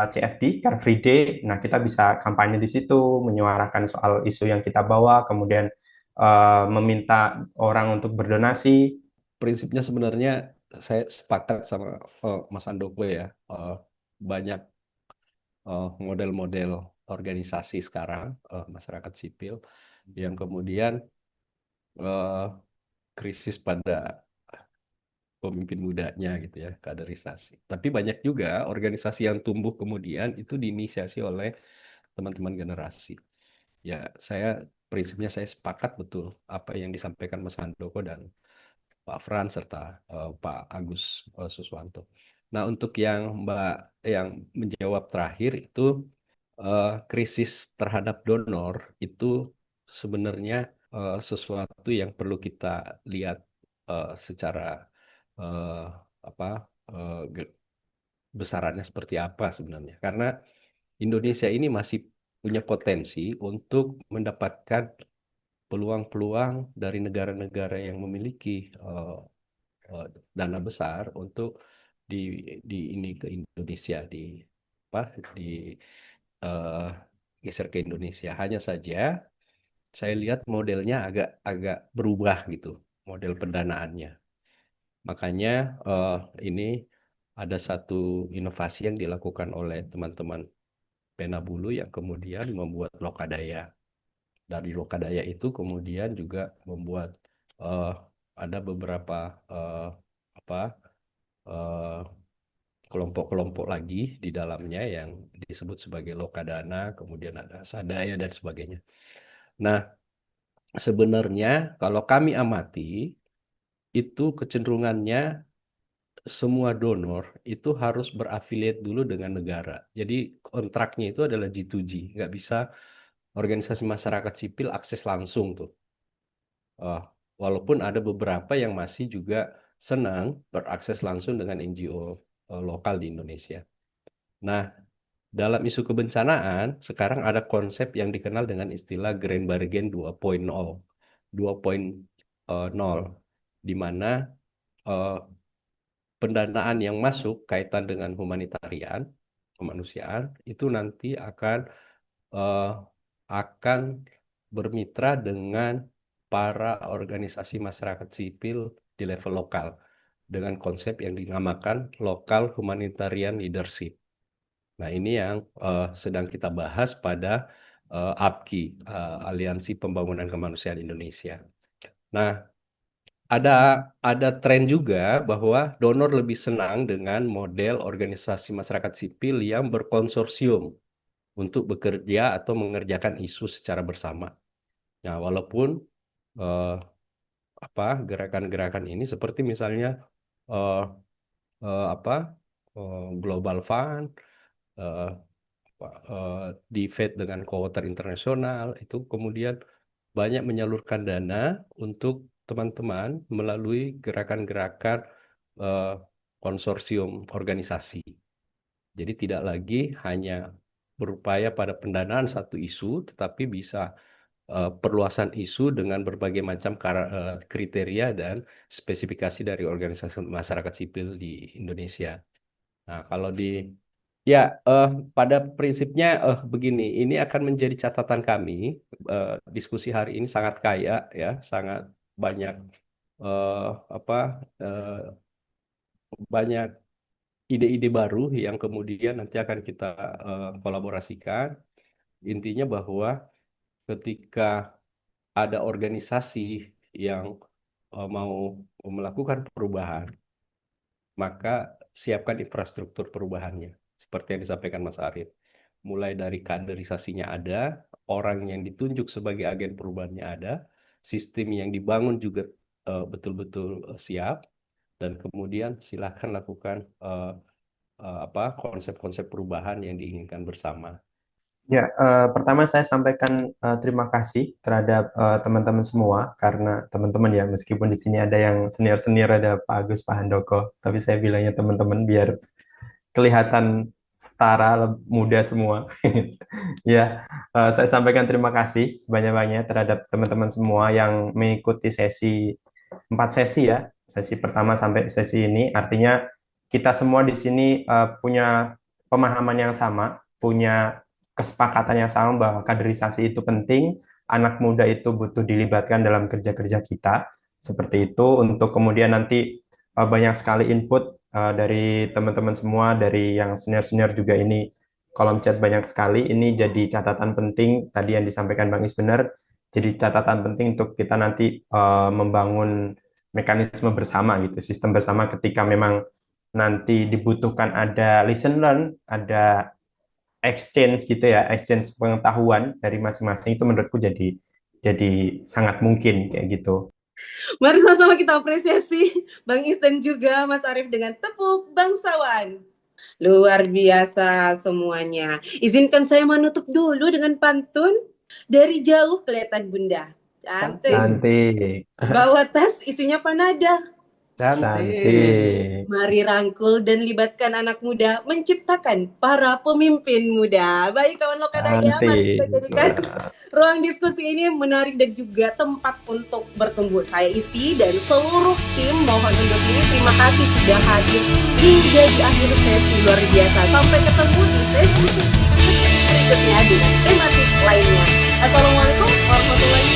CFD, Car Free Day. Nah, kita bisa kampanye di situ, menyuarakan soal isu yang kita bawa, kemudian meminta orang untuk berdonasi. Prinsipnya sebenarnya saya sepakat sama Mas Andoko ya. Banyak model-model organisasi sekarang, masyarakat sipil, yang kemudian krisis pada pemimpin mudanya gitu ya, kaderisasi. Tapi banyak juga organisasi yang tumbuh kemudian itu diinisiasi oleh teman-teman generasi. Ya, prinsipnya saya sepakat betul apa yang disampaikan Mas Handoko dan Pak Frans serta Pak Agus Suswanto. Nah, untuk yang yang menjawab terakhir itu, krisis terhadap donor itu sebenarnya sesuatu yang perlu kita lihat secara apa besarannya seperti apa sebenarnya. Karena Indonesia ini masih punya potensi untuk mendapatkan peluang-peluang dari negara-negara yang memiliki dana besar untuk ini ke Indonesia di uh, geser ke Indonesia. Hanya saja saya lihat modelnya agak berubah gitu, model pendanaannya. Makanya ini ada satu inovasi yang dilakukan oleh teman-teman Penabulu yang kemudian membuat Lokadaya. Dari Lokadaya itu kemudian juga membuat ada beberapa eh, kelompok-kelompok lagi di dalamnya yang disebut sebagai Lokadana, kemudian ada Sadaya dan sebagainya. Nah, sebenarnya kalau kami amati itu kecenderungannya semua donor itu harus berafiliat dulu dengan negara. Jadi kontraknya itu adalah G2G, nggak bisa organisasi masyarakat sipil akses langsung tuh. Walaupun ada beberapa yang masih juga senang berakses langsung dengan NGO lokal di Indonesia. Nah, Dalam isu kebencanaan, sekarang ada konsep yang dikenal dengan istilah Grand Bargain 2.0, di mana eh, pendanaan yang masuk kaitan dengan humanitarian, kemanusiaan, itu nanti eh, akan bermitra dengan para organisasi masyarakat sipil di level lokal dengan konsep yang dinamakan Local Humanitarian Leadership. Nah, ini yang sedang kita bahas pada APKI, Aliansi Pembangunan Kemanusiaan Indonesia. Nah, ada tren juga bahwa donor lebih senang dengan model organisasi masyarakat sipil yang berkonsorsium untuk bekerja atau mengerjakan isu secara bersama. Nah, walaupun gerakan-gerakan ini seperti misalnya Global Fund, debate dengan Quoter Internasional, itu kemudian banyak menyalurkan dana untuk teman-teman melalui gerakan-gerakan konsorsium organisasi. Jadi tidak lagi hanya berupaya pada pendanaan satu isu, tetapi bisa perluasan isu dengan berbagai macam kriteria dan spesifikasi dari organisasi masyarakat sipil di Indonesia. Nah, kalau pada prinsipnya begini, ini akan menjadi catatan kami. Diskusi hari ini sangat kaya, ya, sangat banyak banyak ide-ide baru yang kemudian nanti akan kita kolaborasikan. Intinya bahwa ketika ada organisasi yang mau melakukan perubahan, maka siapkan infrastruktur perubahannya. Seperti yang disampaikan Mas Arief. Mulai dari kaderisasinya ada, orang yang ditunjuk sebagai agen perubahannya ada, sistem yang dibangun juga betul-betul siap, dan kemudian silakan lakukan konsep-konsep perubahan yang diinginkan bersama. Ya, pertama saya sampaikan terima kasih terhadap teman-teman semua, karena teman-teman ya, meskipun di sini ada yang senior-senior, ada Pak Agus, Pak Handoko, tapi saya bilangnya teman-teman biar kelihatan setara, muda semua. Ya, saya sampaikan terima kasih sebanyak-banyaknya terhadap teman-teman semua yang mengikuti 4 sesi ya, sesi pertama sampai sesi ini. Artinya kita semua di sini punya pemahaman yang sama, punya kesepakatan yang sama bahwa kaderisasi itu penting, anak muda itu butuh dilibatkan dalam kerja-kerja kita, seperti itu, untuk kemudian nanti banyak sekali input dari teman-teman semua, dari yang senior-senior juga. Ini kolom chat banyak sekali, ini jadi catatan penting, tadi yang disampaikan Bang Is benar, jadi catatan penting untuk kita nanti membangun mekanisme bersama gitu, sistem bersama ketika memang nanti dibutuhkan ada listen learn, ada exchange gitu ya, exchange pengetahuan dari masing-masing, itu menurutku jadi sangat mungkin kayak gitu. Mari sama-sama kita apresiasi Bang Is dan juga Mas Arief dengan tepuk bangsawan. Luar biasa semuanya. Izinkan saya menutup dulu dengan pantun. Dari jauh kelihatan Bunda. Cantik. Bawa tas isinya panada. Cantik. Mari rangkul dan libatkan anak muda menciptakan para pemimpin muda. Baik kawan Lokadaya, mari kita jadikan ruang diskusi ini menarik dan juga tempat untuk bertumbuh. Saya Isti dan seluruh tim mohon undur diri. Terima kasih sudah hadir hingga di akhir sesi luar biasa. Sampai ketemu di sesi berikutnya dengan tematik lainnya. Assalamualaikum warahmatullahi wabarakatuh.